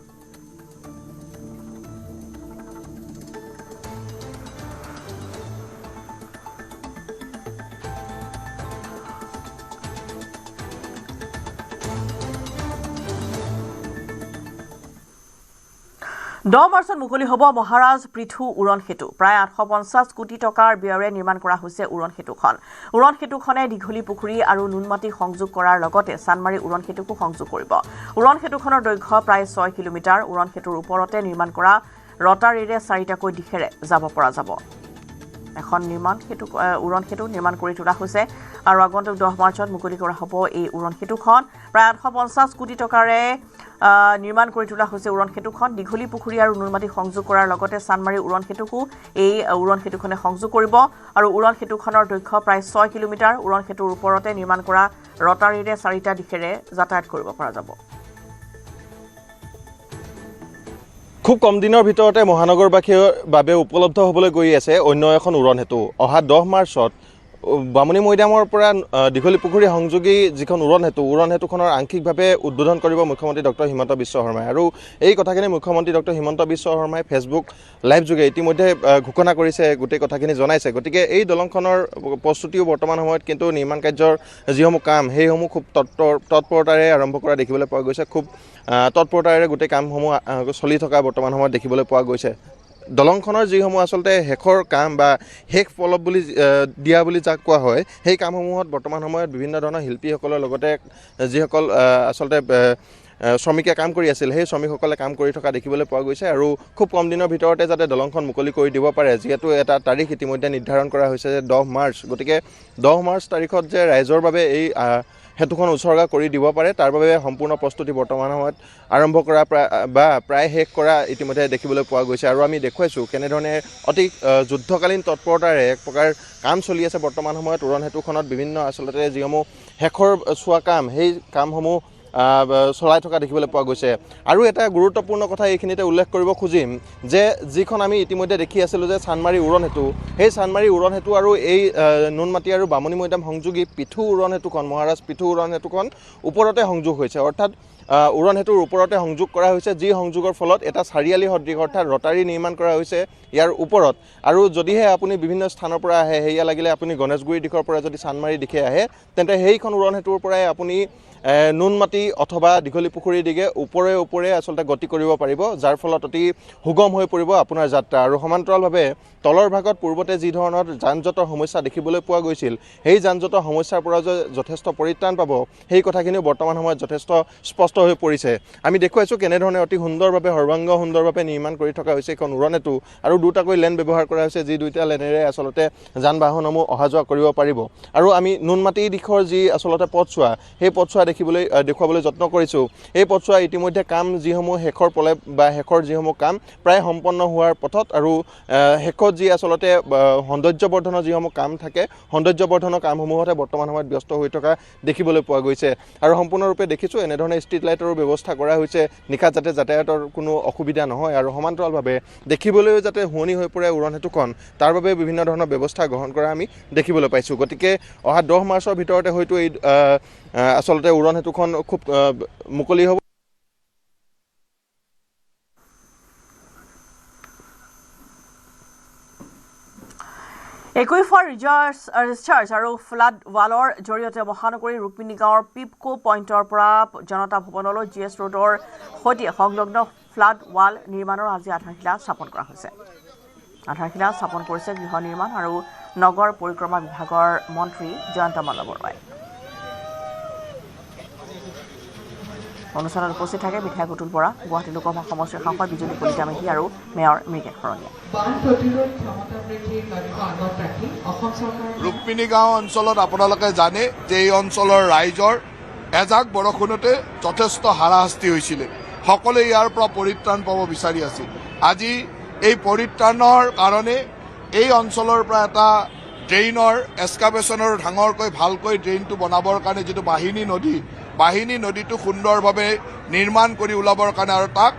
10 মাৰ্চত মুকলি হ'ব মহাৰাজ পৃথু উৰণ সেতু প্ৰায় 850 কোটি টকাৰ ব্যয়েৰে নিৰ্মাণ কৰা হৈছে উৰণ সেতুখন উৰণ সেতুখনে দীঘলী পুখুৰী আৰু নুনমাটি সংযোগ কৰাৰ লগতে চানমাৰী উৰণ সেতুকো সংযোগ কৰিব উৰণ সেতুখনৰ দৈৰ্ঘ্য প্ৰায় 6 কিলোমিটাৰ উৰণ সেতুৰ ওপৰতে নিৰ্মাণ কৰা ৰটাৰীৰে 4টাকৈ দিশেৰে যাব পৰা যাব এখন উৰণ সেতু নিৰ্মাণ কৰি তোলা হৈছে আৰু আগন্তুক 10 মাৰ্চত মুকলি কৰা হ'ব এই উৰণ সেতুখন প্ৰায় 850 কোটি টকাৰে নিৰ্মাণ কৰি তোলা হৈছে উৰণ সেতুখন দীঘলী পুখুৰী আৰু নুনমাটি সংযোগ কৰাৰ লগতে চানমাৰী উৰণ সেতুকো এই উৰণ সেতুখনে সংযোগ কৰিব আৰু উৰণ সেতুখনৰ দৈৰ্ঘ্য প্ৰায় 6 কিলোমিটাৰ উৰণ সেতুৰ ওপৰতে নিৰ্মাণ কৰা ৰটাৰীৰে 4টা দিশেৰে যাতায়াত কৰিব পৰা যাব খুব কম দিনৰ ভিতৰতে মহানগৰবাসীৰ বাবে উপলব্ধ হ'বলৈ গৈ আছে অন্য এখন উৰণ সেতু অহা 10 মাৰ্চত বামুণী মৈদামৰ পৰা দীঘলী পুখুৰী সংযোগী যিখন উৰণ সেতুখনৰ আংশিকভাৱে উদ্বোধন কৰিব মুখ্যমন্ত্ৰী ডক্টৰ হিমন্ত বিশ্ব শৰ্মাই আৰু এই কথাখিনি মুখ্যমন্ত্ৰী ডক্টৰ হিমন্ত বিশ্ব শৰ্মাই ফেচবুক লাইভ যোগে ইতিমধ্যে ঘোষণা কৰিছে গোটেই কথাখিনি জনাইছে গতিকে এই দলংখনৰ প্ৰস্তুতিও বৰ্তমান সময়ত কিন্তু নিৰ্মাণ কাৰ্যৰ যিসমূহ কাম সেইসমূহ খুব তৎপৰতাৰে আৰম্ভ কৰা দেখিবলৈ পোৱা গৈছে খুব তৎপৰতাৰে গোটেই কামসমূহ চলি থকা বৰ্তমান সময়ত দেখিবলৈ পোৱা গৈছে দলংখনৰ যিসমূহ আচলতে শেষৰ কাম বা শেষ পলব বুলি দিয়া বুলি যাক কোৱা হয় সেই কামসমূহত বৰ্তমান সময়ত বিভিন্ন ধৰণৰ শিল্পীসকলৰ লগতে যিসকল আচলতে শ্ৰমিকে কাম কৰি আছিল সেই শ্ৰমিকসকলে কাম কৰি থকা দেখিবলৈ পোৱা গৈছে আৰু খুব কম দিনৰ ভিতৰতে যাতে দলংখন মুকলি কৰি দিব পাৰে যিহেতু এটা তাৰিখ ইতিমধ্যে নিৰ্ধাৰণ কৰা হৈছে যে 10 মাৰ্চ গতিকে 10 মাৰ্চ তাৰিখত যে ৰাইজৰ বাবে এই সেতুখন উৎসৰ্গা কৰি দিব পাৰে তাৰ বাবে সম্পূৰ্ণ প্ৰস্তুতি বৰ্তমান সময়ত আৰম্ভ কৰা প্ৰায় শেষ কৰা ইতিমধ্যে দেখিবলৈ পোৱা গৈছে আৰু আমি দেখুৱাইছোঁ কেনেধৰণে অতি যুদ্ধকালীন তৎপৰতাৰে এক প্ৰকাৰ কাম চলি আছে বৰ্তমান সময়ত উৰণ সেতুখনত বিভিন্ন আচলতে যিসমূহ শেষৰ চোৱা কাম সেই কামসমূহ চলাই থকা দেখিবলৈ পোৱা গৈছে আৰু এটা গুৰুত্বপূৰ্ণ কথা এইখিনিতে উল্লেখ কৰিব খুজিম যে যিখন আমি ইতিমধ্যে দেখি আছিলোঁ যে চানমাৰী উৰণ সেতু সেই চানমাৰী উৰণ সেতু আৰু এই নুনমাটি আৰু বামুণী মৈদাম সংযোগী পৃথু উৰণ সেতুখন মহাৰাজ পৃথু উৰণ সেতুখন ওপৰতে সংযোগ হৈছে অৰ্থাৎ উৰণ সেতুৰ ওপৰতে সংযোগ কৰা হৈছে যি সংযোগৰ ফলত এটা চাৰিআলি সদৃশ অৰ্থাৎ ৰটাৰী নিৰ্মাণ কৰা হৈছে ইয়াৰ ওপৰত আৰু যদিহে আপুনি বিভিন্ন স্থানৰ পৰা আহে সেয়া লাগিলে আপুনি গণেশগুৰি দিশৰ পৰা যদি চানমাৰী দিশে আহে তেন্তে সেইখন উৰণ সেতুৰ পৰাই আপুনি নুনমাটি অথবা দীঘলী পুখুৰীৰ দিশে ওপৰে আচলতে গতি কৰিব পাৰিব যাৰ ফলত অতি সুগম হৈ পৰিব আপোনাৰ যাত্ৰা আৰু সমান্তৰালভাৱে তলৰ ভাগত পূৰ্বতে যি ধৰণৰ যান জঁটৰ সমস্যা দেখিবলৈ পোৱা গৈছিল সেই যান জঁটৰ সমস্যাৰ পৰা যে যথেষ্ট পৰিত্ৰাণ পাব সেই কথাখিনিও বৰ্তমান সময়ত যথেষ্ট স্পষ্ট হৈ পৰিছে আমি দেখুৱাইছোঁ কেনেধৰণে অতি সুন্দৰভাৱে সৰ্বাংগ সুন্দৰভাৱে নিৰ্মাণ কৰি থকা হৈছে এখন উৰণ সেতু আৰু দুটাকৈ লেন ব্যৱহাৰ কৰা হৈছে যি দুইটা লেনেৰে আচলতে যান বাহনসমূহ অহা যোৱা কৰিব পাৰিব আৰু আমি নুনমাটি দিশৰ যি আচলতে পথছোৱা সেই পথছোৱা দেখুৱাবলৈ যত্ন কৰিছোঁ এই পথছোৱা ইতিমধ্যে কাম যিসমূহ শেষৰ পলে বা শেষৰ যিসমূহ কাম প্ৰায় সম্পন্ন হোৱাৰ পথত আৰু শেষত যি আচলতে সৌন্দৰ্যবৰ্ধনৰ যিসমূহ কাম থাকে সৌন্দৰ্যবৰ্ধনৰ কামসমূহতে বৰ্তমান সময়ত ব্যস্ত হৈ থকা দেখিবলৈ পোৱা গৈছে আৰু সম্পূৰ্ণৰূপে দেখিছোঁ এনেধৰণে ষ্ট্ৰীট লাইটৰো ব্যৱস্থা কৰা হৈছে নিশা যাতে যাতায়াতৰ কোনো অসুবিধা নহয় আৰু সমান্তৰালভাৱে দেখিবলৈও যাতে শুৱনি হৈ পৰে উৰণ সেতুখন তাৰ বাবে বিভিন্ন ধৰণৰ ব্যৱস্থা গ্ৰহণ কৰা আমি দেখিবলৈ পাইছোঁ গতিকে অহা 10 মাৰ্চৰ ভিতৰতে হয়তো এই আচলতে উৰণ সেতুখন খুব মুকলি হ'ব একুইফাৰ ৰিচাৰ্জ আৰু ফ্লাড ৱালৰ জৰিয়তে মহানগৰীৰ ৰুক্মিণী গাঁৱৰ পিপকো পইণ্টৰ পৰা জনতা ভৱনলৈ GS ৰোডৰ সৈতে সংলগ্ন ফ্লাড ৱাল নিৰ্মাণৰ আজি আধাৰশিলা স্থাপন কৰা হৈছে আধাৰশিলা স্থাপন কৰিছে গৃহ নিৰ্মাণ আৰু নগৰ পৰিক্ৰমা বিভাগৰ মন্ত্ৰী জয়ন্ত মাল্ল বৰুৱাই অনুষ্ঠানত উপস্থিত থাকে বিধায়ক অতুল বৰা গুৱাহাটী লোকসভা সমষ্টিৰ সাংসদ বিজুলী কলিতা মেধি আৰু মেয়ৰ মৃগেন শৰণীয়া ৰুক্মিণী গাঁও অঞ্চলত আপোনালোকে জানে যে এই অঞ্চলৰ ৰাইজৰ এজাক বৰষুণতে যথেষ্ট হাৰাশাস্তি হৈছিলে সকলোৱে ইয়াৰ পৰা পৰিত্ৰাণ পাব বিচাৰি আছিল আজি এই পৰিত্ৰাণৰ কাৰণে এই অঞ্চলৰ পৰা এটা ড্ৰেইনৰ এক্সকাভেশ্যনৰ ডাঙৰকৈ ভালকৈ ড্ৰেইনটো বনাবৰ কাৰণে যিটো বাহিনী নদীটো সুন্দৰভাৱে নিৰ্মাণ কৰি ওলাবৰ কাৰণে আৰু তাক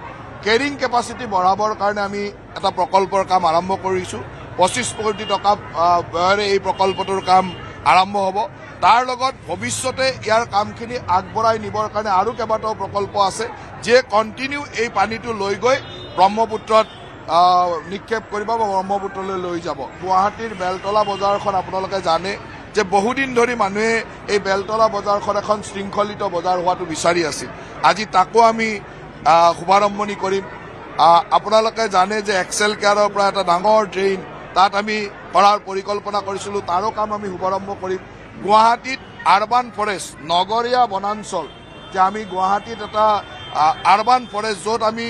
কেৰিং কেপাচিটি বঢ়াবৰ কাৰণে আমি এটা প্ৰকল্পৰ কাম আৰম্ভ কৰিছোঁ 25 কোটি টকা ব্যয়েৰে এই প্ৰকল্পটোৰ কাম আৰম্ভ হ'ব তাৰ লগত ভৱিষ্যতে ইয়াৰ কামখিনি আগবঢ়াই নিবৰ কাৰণে আৰু কেইবাটাও প্ৰকল্প আছে যে কণ্টিনিউ এই পানীটো লৈ গৈ ব্ৰহ্মপুত্ৰত নিক্ষেপ কৰিব বা ব্ৰহ্মপুত্ৰলৈ লৈ যাব গুৱাহাটীৰ বেলতলা বজাৰখন আপোনালোকে জানে যে বহুদিন ধৰি মানুহে এই বেলতলা বজাৰখন এখন শৃংখলিত বজাৰ হোৱাটো বিচাৰি আছিল আজি তাকো আমি শুভাৰম্ভণি কৰিম আপোনালোকে জানে যে এক্সেল কেয়াৰৰ পৰা এটা ডাঙৰ ড্ৰেইন তাত আমি কৰাৰ পৰিকল্পনা কৰিছিলোঁ, তাৰো কাম আমি শুভাৰম্ভ কৰিম। গুৱাহাটীত আৰবান ফৰেষ্ট, নগৰীয়া বনাঞ্চল, যে আমি গুৱাহাটীত এটা আৰবান ফৰেষ্ট য'ত আমি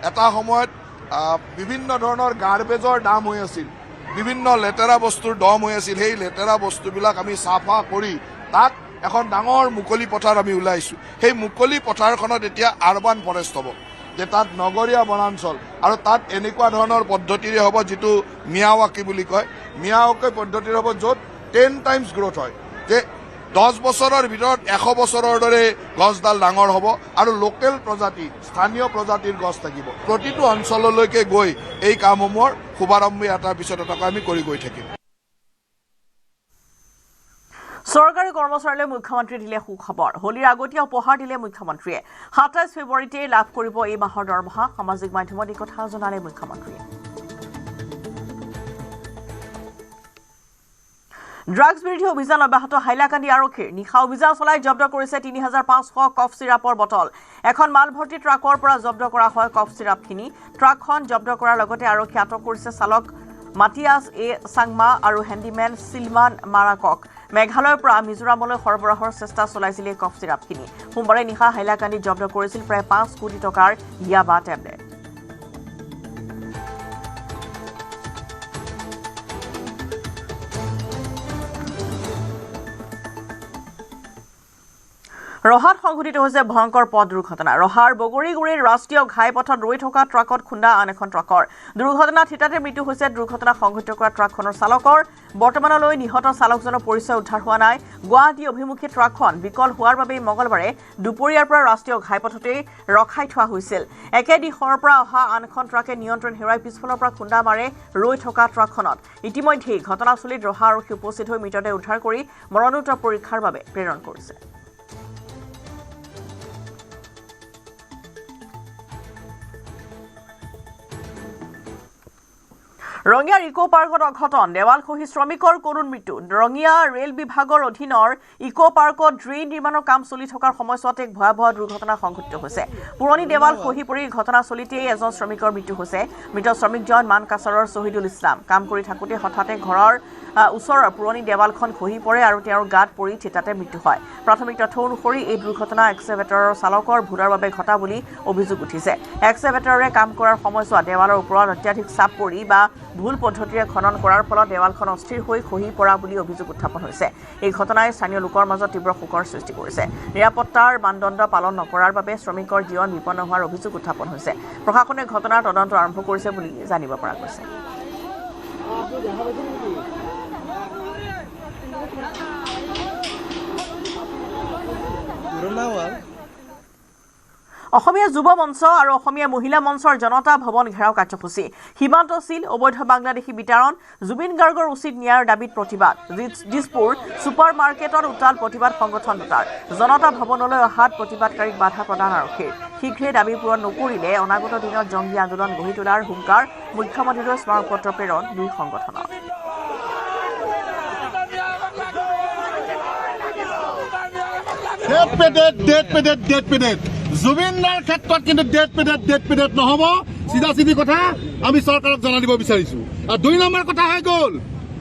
এটা সময়ত বিভিন্ন ধৰণৰ গাৰ্বেজৰ দাম হৈ আছিল, বিভিন্ন লেতেৰা বস্তুৰ দম হৈ আছিল, সেই লেতেৰা বস্তুবিলাক আমি চাফা কৰি তাত এখন ডাঙৰ মুকলি পথাৰ আমি ওলাইছোঁ। সেই মুকলি পথাৰখনত এতিয়া আৰবান ফৰেষ্ট হ'ব, যে তাত নগৰীয়া বনাঞ্চল, আৰু তাত এনেকুৱা ধৰণৰ পদ্ধতিৰে হ'ব যিটো মিয়াৱাকি বুলি কয়, মিয়াৱাকি পদ্ধতিৰে হ'ব য'ত 10 টাইমছ গ্ৰ'থ হয়, যে 10 বছৰৰ ভিতৰত 100 বছৰৰ দৰে গছডাল ডাঙৰ হ'ব আৰু লোকেল প্ৰজাতি, স্থানীয় প্ৰজাতিৰ গছ থাকিব। প্ৰতিটো অঞ্চললৈকে গৈ এই কামসমূহৰ শুভাৰম্ভ এটাৰ পিছত এটাকৈ আমি কৰি গৈ থাকিম। চৰকাৰী কৰ্মচাৰীলৈ মুখ্যমন্ত্ৰীয়ে দিলে সুখবৰ। হোলীৰ আগতীয়া উপহাৰ দিলে মুখ্যমন্ত্ৰীয়ে। 27 ফেব্ৰুৱাৰীতে লাভ কৰিব এই মাহৰ দৰমহা। সামাজিক মাধ্যমত এই কথা জনালে মুখ্যমন্ত্ৰীয়ে। ড্ৰাগছ বিৰোধী অভিযান অব্যাহত হাইলাকান্দি আৰক্ষীৰ। নিশা অভিযান চলাই জব্দ কৰিছে 3500 কফ চিৰাপৰ বটল। এখন মালভৰ্তি ট্ৰাকৰ পৰা জব্দ কৰা হয় কফ চিৰাপখিনি। ট্ৰাকখন জব্দ কৰাৰ লগতে আৰক্ষীয়ে আটক কৰিছে চালক মাটিয়াছ এ চাংমা আৰু হেণ্ডিমেন চিলমান মাৰাকক। মেঘালয়ৰ পৰা মিজোৰামলৈ সৰবৰাহৰ চেষ্টা চলাইছিল এই কফ চিৰাপখিনি। সোমবাৰে নিশা হাইলাকান্দিত জব্দ কৰিছিল প্ৰায় 5 কোটি টকাৰ ইয়াবা টেবলেট। ৰহাত সংঘটিত হৈছে ভয়ংকৰ পথ দুৰ্ঘটনা। ৰহাৰ বগৰীগুৰিৰ ৰাষ্ট্ৰীয় ঘাইপথত ৰৈ থকা ট্ৰাকত খুন্দা আন এখন ট্ৰাকৰ। দুৰ্ঘটনাত থিতাতে মৃত্যু হৈছে। দুৰ্ঘটনা সংঘটিত কৰা ট্ৰাকখনৰ চালকৰ। বৰ্তমানলৈ নিহত চালকজনৰ পৰিচয় উদ্ধাৰ হোৱা নাই। গুৱাহাটী অভিমুখী ট্ৰাকখন বিকল হোৱাৰ বাবেই মঙলবাৰে দুপৰীয়াৰ পৰা ৰাষ্ট্ৰীয় ঘাইপথতেই ৰখাই থোৱা হৈছিল। একে দিশৰ পৰা অহা আন এখন ট্ৰাকে নিয়ন্ত্ৰণ হেৰুৱাই পিছফালৰ পৰা খুন্দা মাৰে ৰৈ থকা ট্ৰাকখনত। ইতিমধ্যেই ঘটনাস্থলীত ৰহা আৰক্ষী উপস্থিত হৈ মৃতদেহ উদ্ধাৰ কৰি মৰণোত্তৰ পৰীক্ষাৰ বাবে প্ৰেৰণ কৰিছে। ৰঙিয়াৰ ইকো পাৰ্কত অঘটন। দেৱাল খহি শ্ৰমিকৰ কৰুণ মৃত্যু। ৰঙিয়া ৰেল বিভাগৰ অধীনৰ ইকো পাৰ্কত ড্ৰেইন নিৰ্মাণৰ কাম চলি থকাৰ সময়ছোৱাতে এক ভয়াৱহ দুৰ্ঘটনা সংঘটিত হৈছে। পুৰণি দেৱাল খহি পৰি ঘটনাস্থলীতেই এজন শ্ৰমিকৰ মৃত্যু হৈছে। মৃত শ্ৰমিকজন মানকাছাৰৰ শ্বহীদুল ইছলাম। কাম কৰি থাকোঁতে হঠাতে ঘৰৰ ওচৰৰ পুৰণি দেৱালখন খহি পৰে আৰু তেওঁৰ গাত পৰি থিতাতে মৃত্যু হয়। প্ৰাথমিক তথ্য অনুসৰি এই দুৰ্ঘটনা এক্সেভেটৰৰ চালকৰ ভুলৰ বাবে ঘটা বুলি অভিযোগ উঠিছে। এক্সেভেটৰে কাম কৰাৰ সময়ছোৱাত দেৱালৰ ওপৰত অত্যাধিক চাপ পৰি বা ভুল পদ্ধতিৰে খনন কৰাৰ ফলত দেৱালখন অস্থিৰ হৈ খহি পৰা বুলি অভিযোগ উত্থাপন হৈছে। এই ঘটনাই স্থানীয় লোকৰ মাজত তীব্ৰ শোকৰ সৃষ্টি কৰিছে। নিৰাপত্তাৰ মানদণ্ড পালন নকৰাৰ বাবে শ্ৰমিকৰ জীৱন বিপন্ন হোৱাৰ অভিযোগ উত্থাপন হৈছে। প্ৰশাসনে ঘটনাৰ তদন্ত আৰম্ভ কৰিছে বুলি জানিব পৰা গৈছে। অসমীয়া যুৱ মঞ্চ আৰু অসমীয়া মহিলা মঞ্চৰ জনতা ভৱন ঘেৰাও কাৰ্যসূচী। সীমান্ত চিল, অবৈধ বাংলাদেশী বিতৰণ, জুবিন গাৰ্গৰ উচিত ন্যায়ৰ দাবীত প্ৰতিবাদ। দিছপুৰ ছুপাৰ মাৰ্কেটত উত্তাল প্ৰতিবাদ সংগঠন দুটাৰ। জনতা ভৱনলৈ অহাত প্ৰতিবাদকাৰীক বাধা প্ৰদান আৰক্ষীৰ। শীঘ্ৰে দাবী পূৰণ নকৰিলে অনাগত দিনত জংগী আন্দোলন গঢ়ি তোলাৰ হুংকাৰ। মুখ্যমন্ত্ৰীলৈ স্মাৰক পত্ৰ প্ৰেৰণ দুই সংগঠনৰ। জুবিনৰ ক্ষেত্ৰত কিন্তু ডেট পেডেট নহ'ব। চিধা চিধি কথা আমি চৰকাৰক জনাই দিব বিচাৰিছো। আৰু 2 নম্বৰ কথা হৈ গ'ল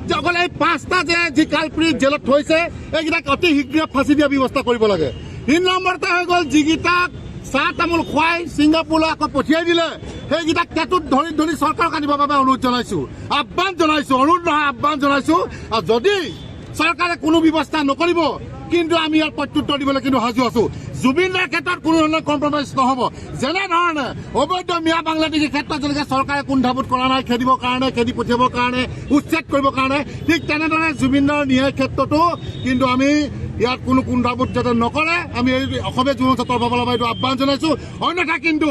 যে অকল এই 5টা যি কালপ্ৰিট জেলত থৈছে এইকেইটাক অতি শীঘ্ৰে ফাঁচি দিয়া ব্যৱস্থা কৰিব লাগে। 3 নম্বৰতে হৈ গ'ল যিকেইটাক চাহ তামোল খুৱাই ছিংগাপুৰলৈ আকৌ পঠিয়াই দিলে সেইকেইটাক টেটুত ধৰি চৰকাৰক আনিবৰ বাবে অনুৰোধ জনাইছো, আহ্বান জনাইছো, অনুৰোধ নহয় আহ্বান জনাইছো। আৰু যদি চৰকাৰে কোনো ব্যৱস্থা নকৰিব কিন্তু আমি ইয়াৰ প্ৰত্যুত্তৰ দিবলৈ কিন্তু সাজু আছো। জুবিনৰ ক্ষেত্ৰত কোনো ধৰণৰ কম্প্ৰমাইজ নহ'ব। যেনেধৰণে অবৈধ মিয়া বাংলাদেশীৰ ক্ষেত্ৰত যেনেকৈ চৰকাৰে কুণ্ঠাবোধ কৰা নাই খেদিবৰ কাৰণে, খেদি পঠিয়াবৰ কাৰণে, উচ্ছেদ কৰিবৰ কাৰণে, ঠিক তেনেদৰে জুবিনৰ ন্যায়ৰ ক্ষেত্ৰতো কিন্তু আমি ইয়াত কোনো কুণ্ঠাবোধ যাতে নকৰে আমি এই অসমীয়া যুৱ মঞ্চৰ তৰফৰ পৰা এইটো আহ্বান জনাইছো। অন্যথা কিন্তু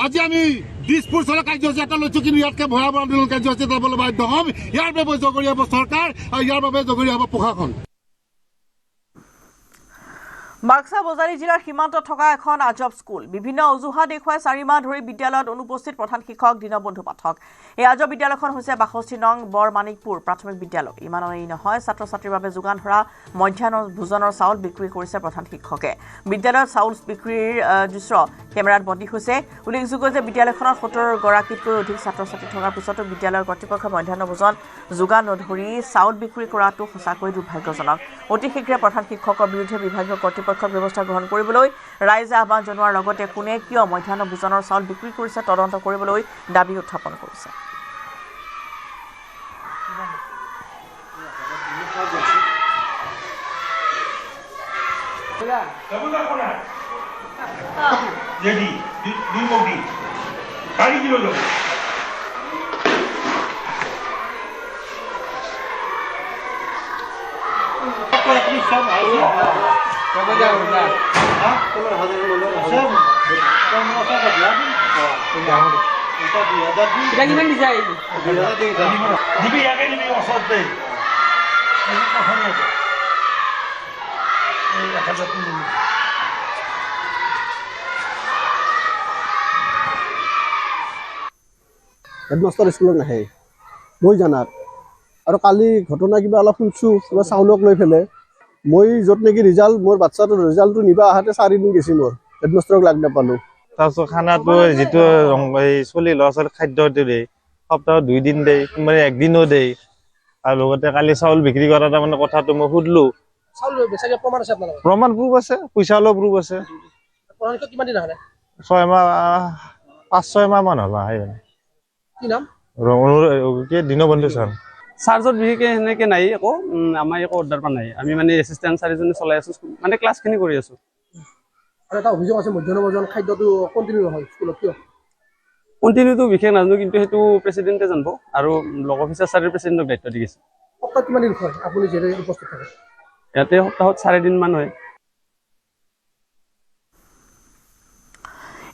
আজি আমি দিছপুৰ চলৰ কাৰ্যসূচী এটা লৈছো, কিন্তু ইয়াতকৈ ভয়াৱহ আন্দোলন কাৰ্যসূচী এটা ল'বলৈ বাধ্য হ'ম। ইয়াৰ বাবে জগৰীয়া হ'ব চৰকাৰ আৰু ইয়াৰ বাবে জগৰীয়া হ'ব প্ৰশাসন। বাক্সা বজাৰী জিলাৰ সীমান্তত থকা এখন আজব স্কুল বিভিন্ন অজুহাত দেখুৱাই 4 মাহ ধৰি বিদ্যালয়ত অনুপস্থিত প্ৰধান শিক্ষক দীনবন্ধু পাঠক। এই আজব বিদ্যালয়খন হৈছে 62 নং বৰমানিকপুৰ প্ৰাথমিক বিদ্যালয়। ইমানেই নহয়, ছাত্ৰ ছাত্ৰীৰ বাবে যোগান ধৰা মধ্যাহ্ন ভোজনৰ চাউল বিক্ৰী কৰিছে প্ৰধান শিক্ষকে। বিদ্যালয়ত চাউল বিক্ৰীৰ দৃশ্য কেমেৰাত বন্দী হৈছে। উল্লেখযোগ্য যে বিদ্যালয়খনত 70 গৰাকীতকৈ অধিক ছাত্ৰ ছাত্ৰী থকাৰ পিছতো বিদ্যালয়ৰ কৰ্তৃপক্ষই মধ্যাহ্ন ভোজন যোগান নধৰি চাউল বিক্ৰী কৰাটো সঁচাকৈ দুৰ্ভাগ্যজনক। অতি শীঘ্ৰে প্ৰধান শিক্ষকৰ বিৰুদ্ধে বিভাগীয় কৰ্তৃপক্ষক ব্যৱস্থা গ্ৰহণ কৰিবলৈ ৰাইজে আহ্বান জনোৱাৰ লগতে কোনে কিয় মধ্যাহ্ন ভোজনৰ চাউল বিক্ৰী কৰিছে তদন্ত কৰিবলৈ দাবী উত্থাপন কৰিছে। হেডমাষ্টাৰ স্কুলত নাহে মই জানাত, আৰু কালি ঘটনা কিবা অলপ শুনছোঁ কিবা চাউলক লৈ পেলাই মই য'ত নেকি ৰিজাল্ট মোৰ বাচ্চাটোৰ ৰিজাল্টটো নিবা আহাতে 4 দিন গেছি মোৰ হেডমাষ্টাৰক লাগ নাপালোঁ। তাৰপিছত খানাটো যিটো চলি ল'ৰা ছোৱালীক খাদ্যটো দিয়ে সপ্তাহত 2 দিন দিয়ে, মানে 1 দিনো দিয়ে। আৰু লগতে কালি চাউল বিক্ৰী কৰা তাৰমানে কথাটো মই সুধিলোঁ। প্ৰমাণ প্ৰুফ আছে, পইচা লোৱা প্ৰুফ আছে। 6 মাহ 5-6 মাহ মান হ'ল আহে। দীনবন্ধু ছাৰ চাৰ্জত বিশেষকৈ সেনেকৈ নাই একো, আমাৰ একো অৰ্ডাৰ পৰা নাই। আমি মানে এছিষ্টেণ্ট চাৰিজনী চলাই আছোঁ, মানে ক্লাছখিনি কৰি আছোঁ। আৰু এটা অভিযোগ আছে মধ্যাহ্ন ভোজন খাদ্যটো কণ্টিনিউ হয় স্কুলত, কিয় কণ্টিনিউটো বিশেষ নাজানো, কিন্তু সেইটো প্ৰেচিডেণ্টে জানিব আৰু ব্লক অফিচাৰ ছাৰে প্ৰেচিডেণ্টক দায়িত্ব দি গৈছে। সপ্তাহ কিমান দিন হয় আপুনি যিহেতু উপস্থিত থাকে? ইয়াতে সপ্তাহত 4 দিন মান হয়।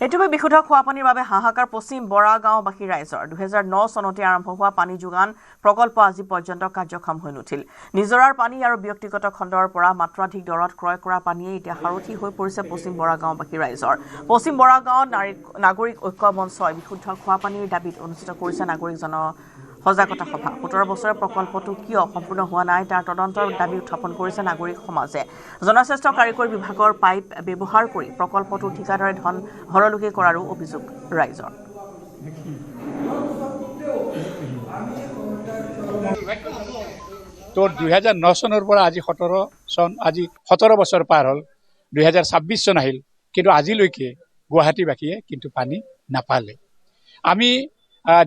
এটুপি বিশুদ্ধ খোৱা পানীৰ বাবে হাহাকাৰ পশ্চিম বৰা গাঁওবাসী ৰাইজৰ। 2009 চনতে আৰম্ভ হোৱা পানী যোগান প্ৰকল্প আজি পৰ্যন্ত কাৰ্যক্ষম হৈ নুঠিল। নিজৰাৰ পানী আৰু ব্যক্তিগত খণ্ডৰ পৰা মাত্ৰাধিক দৰত ক্ৰয় কৰা পানীয়ে এতিয়া সাৰথি হৈ পৰিছে পশ্চিম বৰা গাঁওবাসী ৰাইজৰ। পশ্চিম বৰা গাঁৱত নাগৰিক ঐক্য মঞ্চই বিশুদ্ধ খোৱা পানীৰ দাবীত অনুষ্ঠিত কৰিছে নাগৰিক সজাগতা সভা। 17 বছৰৰ প্ৰকল্পটো কিয় সম্পূৰ্ণ হোৱা নাই তাৰ তদন্তৰ দাবী উত্থাপন কৰিছে নাগৰিক সমাজে। জনস্বাস্থ্য কাৰিকৰী বিভাগৰ পাইপ ব্যৱহাৰ কৰি প্ৰকল্পটো ঠিকাদাৰে ধন হৰলুকি কৰাৰো অভিযোগ ৰাইজৰ। তো 2009 চনৰ পৰা আজি 17 চন, আজি 17 বছৰ পাৰ হ'ল। 2026 চন আহিল, কিন্তু আজিলৈকে গুৱাহাটীবাসীয়ে কিন্তু পানী নাপালে। আমি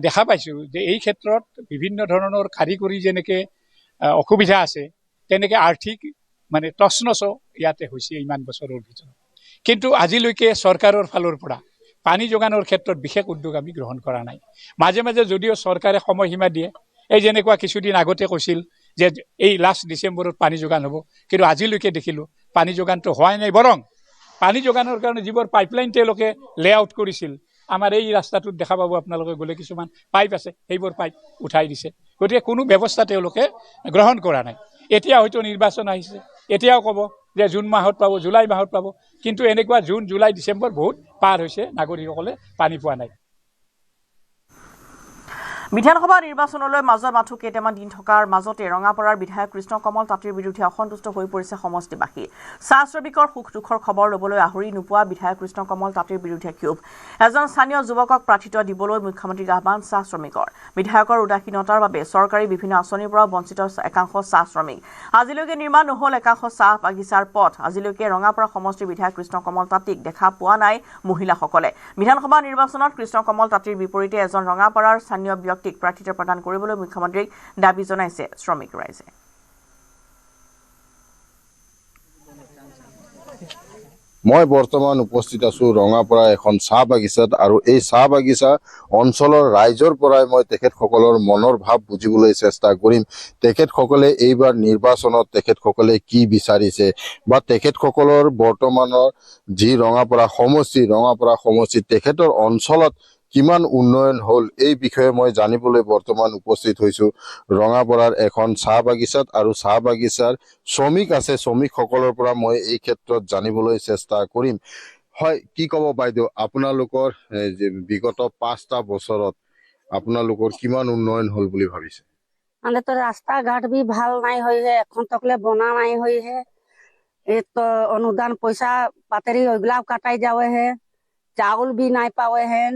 দেখা পাইছোঁ যে এই ক্ষেত্ৰত বিভিন্ন ধৰণৰ কাৰিকৰী যেনেকৈ অসুবিধা আছে, তেনেকৈ আৰ্থিক মানে তছনছ ইয়াতে হৈছে ইমান বছৰৰ ভিতৰত। কিন্তু আজিলৈকে চৰকাৰৰ ফালৰ পৰা পানী যোগানৰ ক্ষেত্ৰত বিশেষ উদ্যোগ আমি গ্ৰহণ কৰা নাই। মাজে মাজে যদিও চৰকাৰে সময়সীমা দিয়ে, এই যেনেকুৱা কিছুদিন আগতে কৈছিল যে এই লাষ্ট ডিচেম্বৰত পানী যোগান হ'ব, কিন্তু আজিলৈকে দেখিলোঁ পানী যোগানটো হোৱাই নাই। বৰং পানী যোগানৰ কাৰণে যিবোৰ পাইপলাইন তেওঁলোকে লেআউট কৰিছিল, আমাৰ এই ৰাস্তাটোত দেখা পাব আপোনালোকে গ'লে কিছুমান পাইপ আছে, সেইবোৰ পাইপ উঠাই দিছে। গতিকে কোনো ব্যৱস্থা তেওঁলোকে গ্ৰহণ কৰা নাই। এতিয়া হয়তো নিৰ্বাচন আহিছে, এতিয়াও ক'ব যে জুন মাহত পাব, জুলাই মাহত পাব, কিন্তু এনেকুৱা জুন জুলাই ডিচেম্বৰ বহুত পাৰ হৈছে, নাগৰিকসকলে পানী পোৱা নাই। বিধানসভা নিৰ্বাচনলৈ মাজত মাথো কেইটামান দিন থকাৰ মাজতে ৰঙাপাৰাৰ বিধায়ক কৃষ্ণ কমল তাঁতীৰ বিৰুদ্ধে অসন্তুষ্ট হৈ পৰিছে সমষ্টিবাসী। চাহ শ্ৰমিকৰ সুখ দুখৰ খবৰ ল'বলৈ আহৰি নোপোৱা বিধায়ক কৃষ্ণ কমল তাঁতীৰ বিৰুদ্ধে ক্ষোভ। এজন স্থানীয় যুৱকক প্ৰাৰ্থিত্ব দিবলৈ মুখ্যমন্ত্ৰীক আহ্বান চাহ শ্ৰমিকৰ। বিধায়কৰ উদাসীনতাৰ বাবে চৰকাৰী বিভিন্ন আঁচনিৰ পৰা বঞ্চিত একাংশ চাহ শ্ৰমিক। আজিলৈকে নিৰ্মাণ নহ'ল একাংশ চাহ বাগিচাৰ পথ। আজিলৈকে ৰঙাপাৰা সমষ্টিৰ বিধায়ক কৃষ্ণ কমল তাঁতীক দেখা পোৱা নাই মহিলাসকলে। বিধানসভা নিৰ্বাচনত কৃষ্ণ কমল তাঁতীৰ বিপৰীতে এজন ৰঙাপাৰাৰ স্থানীয় ব্যক্তিক প্ৰাৰ্থিত্ব প্ৰদান কৰিবলৈ মুখ্যমন্ত্ৰীক দাবী জনাইছে শ্ৰমিক ৰাইজে। মই বৰ্তমান উপস্থিত আছোঁ ৰঙাপাৰা এখন চাহ বাগিচাত, আৰু এই চাহ বাগিচা অঞ্চলৰ ৰাইজৰ পৰাই মই তেখেতসকলৰ মনৰ ভাৱ বুজিবলৈ চেষ্টা কৰিম। তেখেতসকলে এইবাৰ নিৰ্বাচনত তেখেতসকলে কি বিচাৰিছে, বা তেখেতসকলৰ বৰ্তমানৰ যি ৰঙাপাৰা সমষ্টি তেখেতৰ অঞ্চলত কিমান উন্নয়ন হ'ল এই বিষয়ে মই জানিবলৈ বৰ্তমান উপস্থিত হৈছোঁ ৰঙাপাৰাৰ এখন চাহ বাগিচাত আৰু চাহ বাগিচাৰ শ্ৰমিক আছে শ্ৰমিকসকলৰ পৰা মই এই ক্ষেত্ৰত জানিবলৈ চেষ্টা কৰিম হয় কি ক'ব বাইদেউ আপোনালোকৰ যে বিগত 5টা বছৰত আপোনালোকৰ কিমান উন্নয়ন হ'ল বুলি ভাবিছে মানে তো रास्ता घाट भी ভাল নাই हुई है এখন तकले बना नहीं हुई है एक तो अनुदान पैसा पातरी ओगला काटाई जावे है चावल भी नहीं पावे हैं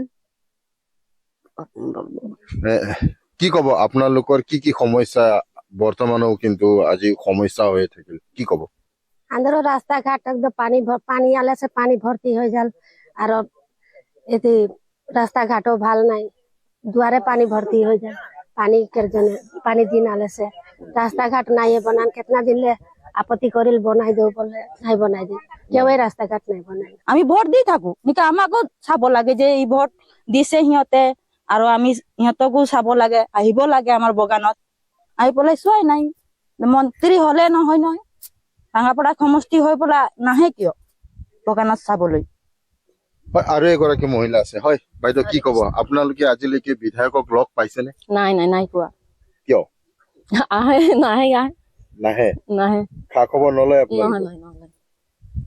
কি ক'ব আপোনালোকৰ কি সমস্যা বৰ্তমানও কিন্তু আজি সমস্যা হৈ থাকিল কি ক'ব अंदर रास्ता घाट एकदम पानी आले से पानी भर्ती हो जाल और एती रास्ता घाटो ভাল নাই दुआरे पानी भर्ती हो जाए पानी के जने पानी दिन आले से रास्ता घाट नहीं बनान कितना दिन ले आपत्ति करिल बनाई दो बोले नहीं बनाई दी केउ रास्ता घाट नहीं बनाई আমি ভোট দি থাকো নিকা আমাকো চাব লাগে যে এই ভোট দিছে সিহঁতে আৰু আমি সিহঁতকো চাব লাগে আহিব লাগে আমাৰ বগানত আহি পলাই চোৱাই নাই মন্ত্ৰী হলে নহয় নহয় ৰঙাপাৰা সমষ্টি হৈ পলা নাহে কিয় বগানত চাবলৈ হয় আৰু এগৰাকী মহিলা আছে হয় বাইদেউ কি ক'ব আপোনালোকে আজিলৈকে বিধায়কক লগ পাইছেনে নাই নাই নাই কোৱা কিয় আহে নাহে নাহে নাহে খা খবৰ নলয় নহয়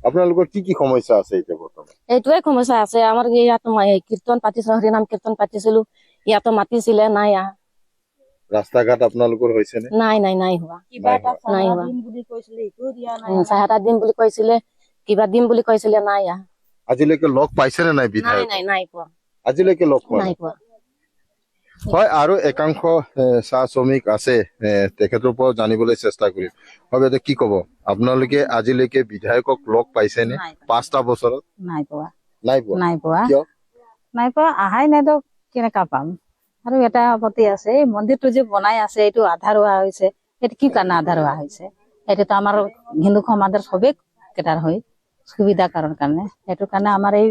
আপোনালোকৰ কি সমস্যা আছে এতিয়া বৰ্তমান এইটোৱে সমস্যা আছে আমাৰ ইয়াত কীৰ্তন পাতিছিলো হৰিনাম কীৰ্তন পাতিছিলো ইয়াতো মাতিছিলে নাই ৰাস্তা ঘাট আপোনালোকৰ হৈছে নে নাই নাই নাই হোৱা কিবা এটা নাই হোৱা দিম বুলি কৈছিলে ইটো দিয়া নাই চাহাটা দিম বুলি কৈছিলে কিবা দিম বুলি কৈছিলে নাই আজিলৈকে লগ পাইছেনে নাই নাই বিধায়ক নাই নাই পোৱা আজিলৈকে লগ পোৱা নাই পোৱা হয় আৰু একাংশ চাহ শ্ৰমিক আছে তেখেতৰ পৰা জানিবলৈ চেষ্টা কৰিম হয় বাইদেউ কি ক'ব আপোনালোকে আজিলৈকে বিধায়কক লগ পাইছেনে 5টা বছৰত নাই পোৱা নাই পোৱা নাই পোৱা কিয় নাই পোৱা আহাই নাই তো কেনেকা পাম আৰু এটা আপত্তি আছে এই মন্দিৰটো যে বনাই আছে এইটো আধাৰ হোৱা হৈছে এইটো কি কাৰণে আধাৰ হোৱা হৈছে এইটো তো আমাৰ হিন্দু সমাজৰ সবে কেটাৰ হয় সুবিধা কাৰণে সেইটো কাৰণে আমাৰ এই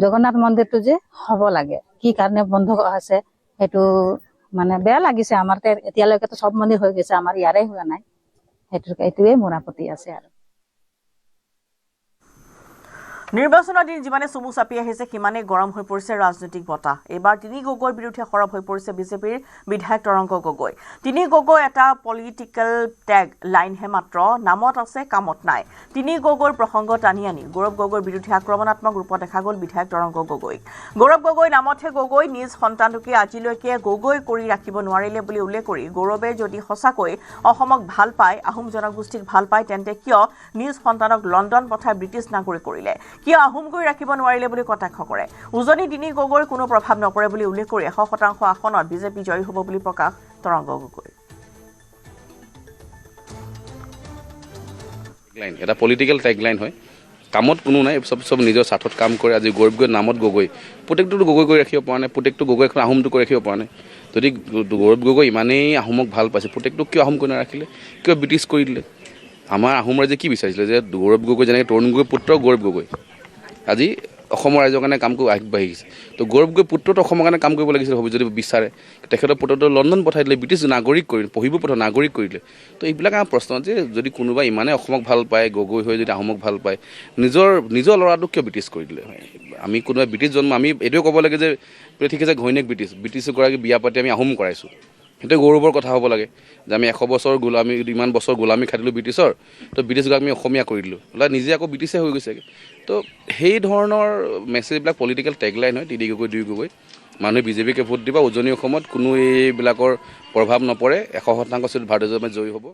জগন্নাথ মন্দিৰটো যে হ'ব লাগে কি কাৰণে বন্ধ আছে সেইটো মানে বেয়া লাগিছে আমাৰ এতিয়ালৈকে তো সব মন্দিৰ হৈ গৈছে আমাৰ ইয়াৰে হোৱা নাই এইটোৱে মোৰ আপত্তি আছে আৰু নিৰ্বাচনৰ দিন যিমানে চমু চাপি আহিছে সিমানে গৰম হৈ পৰিছে ৰাজনৈতিক বতাহ এবাৰ তিনি গগৈৰ বিৰুদ্ধে সৰব হৈ পৰিছে বিজেপিৰ বিধায়ক তৰংগ গগৈ তিনি গগৈ এটা পলিটিকেল ট্যাগ লাইনহে মাত্ৰ নামত আছে কামত নাই তিনি গগৈৰ প্ৰসংগ টানি আনি গৌৰৱ গগৈৰ বিৰুদ্ধে আক্ৰমণাত্মক ৰূপত দেখা গ'ল বিধায়ক তৰংগ গগৈ গৌৰৱ গগৈ নামতহে গগৈ নিজ সন্তানটোকে আজিলৈকে গগৈ কৰি ৰাখিব নোৱাৰিলে বুলি উল্লেখ কৰি গৌৰৱে যদি সঁচাকৈ অসমক ভাল পায় আহোম জনগোষ্ঠীক ভাল পায় তেন্তে কিয় নিজ সন্তানক লণ্ডন পঠাই ব্ৰিটিছ নাগৰিক কৰিলে কিয় আহোম কৰি ৰাখিব নোৱাৰিলে বুলি কটাক্ষ কৰে উজনি তিনি গগৈৰ কোনো প্ৰভাৱ নপৰে বুলি উল্লেখ কৰি 100% আসনত বিজেপি জয়ী হ'ব বুলি প্ৰকাশ তৰংগ গগৈ এটা পলিটিকেল ট্যাগলাইন হয় কামত কোনো নাই সব নিজৰ স্বাৰ্থত কাম কৰে আজি গৌৰৱ গগৈ নামত গগৈ প্ৰত্যেকটো গগৈ কৰি ৰাখিব পৰা নাই প্ৰত্যেকটো গগৈ এখন আহোমটো কৰি ৰাখিব পৰা নাই যদি গৌৰৱ গগৈ ইমানেই আহোমক ভাল পাইছে প্ৰত্যেকটো কিয় আহোম কৰি নাৰাখিলে কিয় ব্ৰিটিছ কৰি দিলে আমাৰ আহোম ৰাইজে কি বিচাৰিছিলে যে গৌৰৱ গগৈ যেনেকৈ তৰুণ গগৈৰ পুত্ৰ গৌৰৱ গগৈ আজি অসমৰ ৰাইজৰ কাৰণে কাম কৰি আগবাঢ়িছে তো গৌৰৱ গগৈ পুত্ৰটো অসমৰ কাৰণে কাম কৰিব লাগিছিল হ'ব যদি বিচাৰে তেখেতৰ পুত্ৰটো লণ্ডন পঠাই দিলে ব্ৰিটিছ নাগৰিক কৰিলে পঢ়িব পঠা নাগৰিক কৰিলে তো এইবিলাক আমাৰ প্ৰশ্ন যে যদি কোনোবা ইমানে অসমক ভাল পায় গগৈ হৈ যদি আহোমক ভাল পায় নিজৰ ল'ৰাটোক কিয় ব্ৰিটিছ কৰি দিলে আমি কোনোবা ব্ৰিটিছ জন্ম আমি এইটোৱে ক'ব লাগে যে ঠিক আছে ঘৈণীয়েক ব্ৰিটিছগৰাকী বিয়া পাতি আমি আহোম কৰাইছোঁ সেইটো গৌৰৱৰ কথা হ'ব লাগে যে আমি 100 বছৰ গোলামী ইমান বছৰ গোলামী খাটিলোঁ ব্ৰিটিছৰ তো ব্ৰিটিছক আমি অসমীয়া কৰি দিলোঁ নিজে আকৌ ব্ৰিটিছে হৈ গৈছেগৈ তো সেই ধৰণৰ মেছেজবিলাক পলিটিকেল টেগলাইন হয় তিনি গগৈ দুই গগৈ মানুহে বিজেপিকে ভোট দিব উজনি অসমত কোনো এইবিলাকৰ প্ৰভাৱ নপৰে 100% ভাৰতীয় জনতা পাৰ্টি জয়ী হ'ব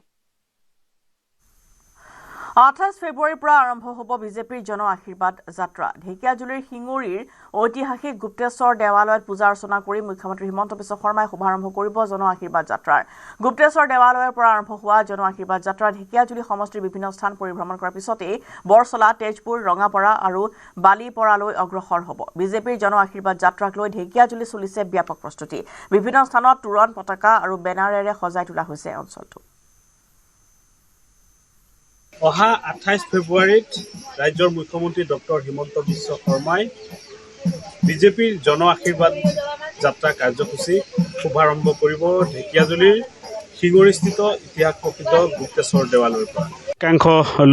28 ফেব্ৰুৱাৰীৰ পৰা আৰম্ভ হ'ব বিজেপিৰ জন আশীৰ্বাদ যাত্ৰা ঢেকিয়াজুলিৰ শিঙুৰীৰ ঐতিহাসিক গুপ্তেশ্বৰ দেৱালয়ত পূজা অৰ্চনা কৰি মুখ্যমন্ত্ৰী হিমন্ত বিশ্ব শৰ্মাই শুভাৰম্ভ কৰিব জন আশীৰ্বাদ যাত্ৰাৰ গুপ্তেশ্বৰ দেৱালয়ৰ পৰা আৰম্ভ হোৱা জন আশীৰ্বাদ যাত্ৰা ঢেকিয়াজুলি সমষ্টিৰ বিভিন্ন স্থান পৰিভ্ৰমণ কৰাৰ পিছতে বৰছলা তেজপুৰ ৰঙাপাৰা আৰু বালিপৰালৈ অগ্ৰসৰ হ'ব বিজেপিৰ জন আশীৰ্বাদ যাত্ৰাক লৈ ঢেকিয়াজুলি চলিছে ব্যাপক প্ৰস্তুতি বিভিন্ন স্থানত তোৰণ পতাকা আৰু বেনাৰেৰে সজাই তোলা হৈছে অঞ্চলটো অহা 28 ফেব্ৰুৱাৰীত ৰাজ্যৰ মুখ্যমন্ত্ৰী ডক্টৰ হিমন্ত বিশ্ব শৰ্মাই বিজেপিৰ জন আশীৰ্বাদ যাত্ৰা কাৰ্যসূচী শুভাৰম্ভ কৰিব ঢেকিয়াজুলিৰ শিঙুৰীস্থিত ইতিহাস প্ৰসিদ্ধ গুপ্তেশ্বৰ দেৱালয়ৰ পৰা একাংশ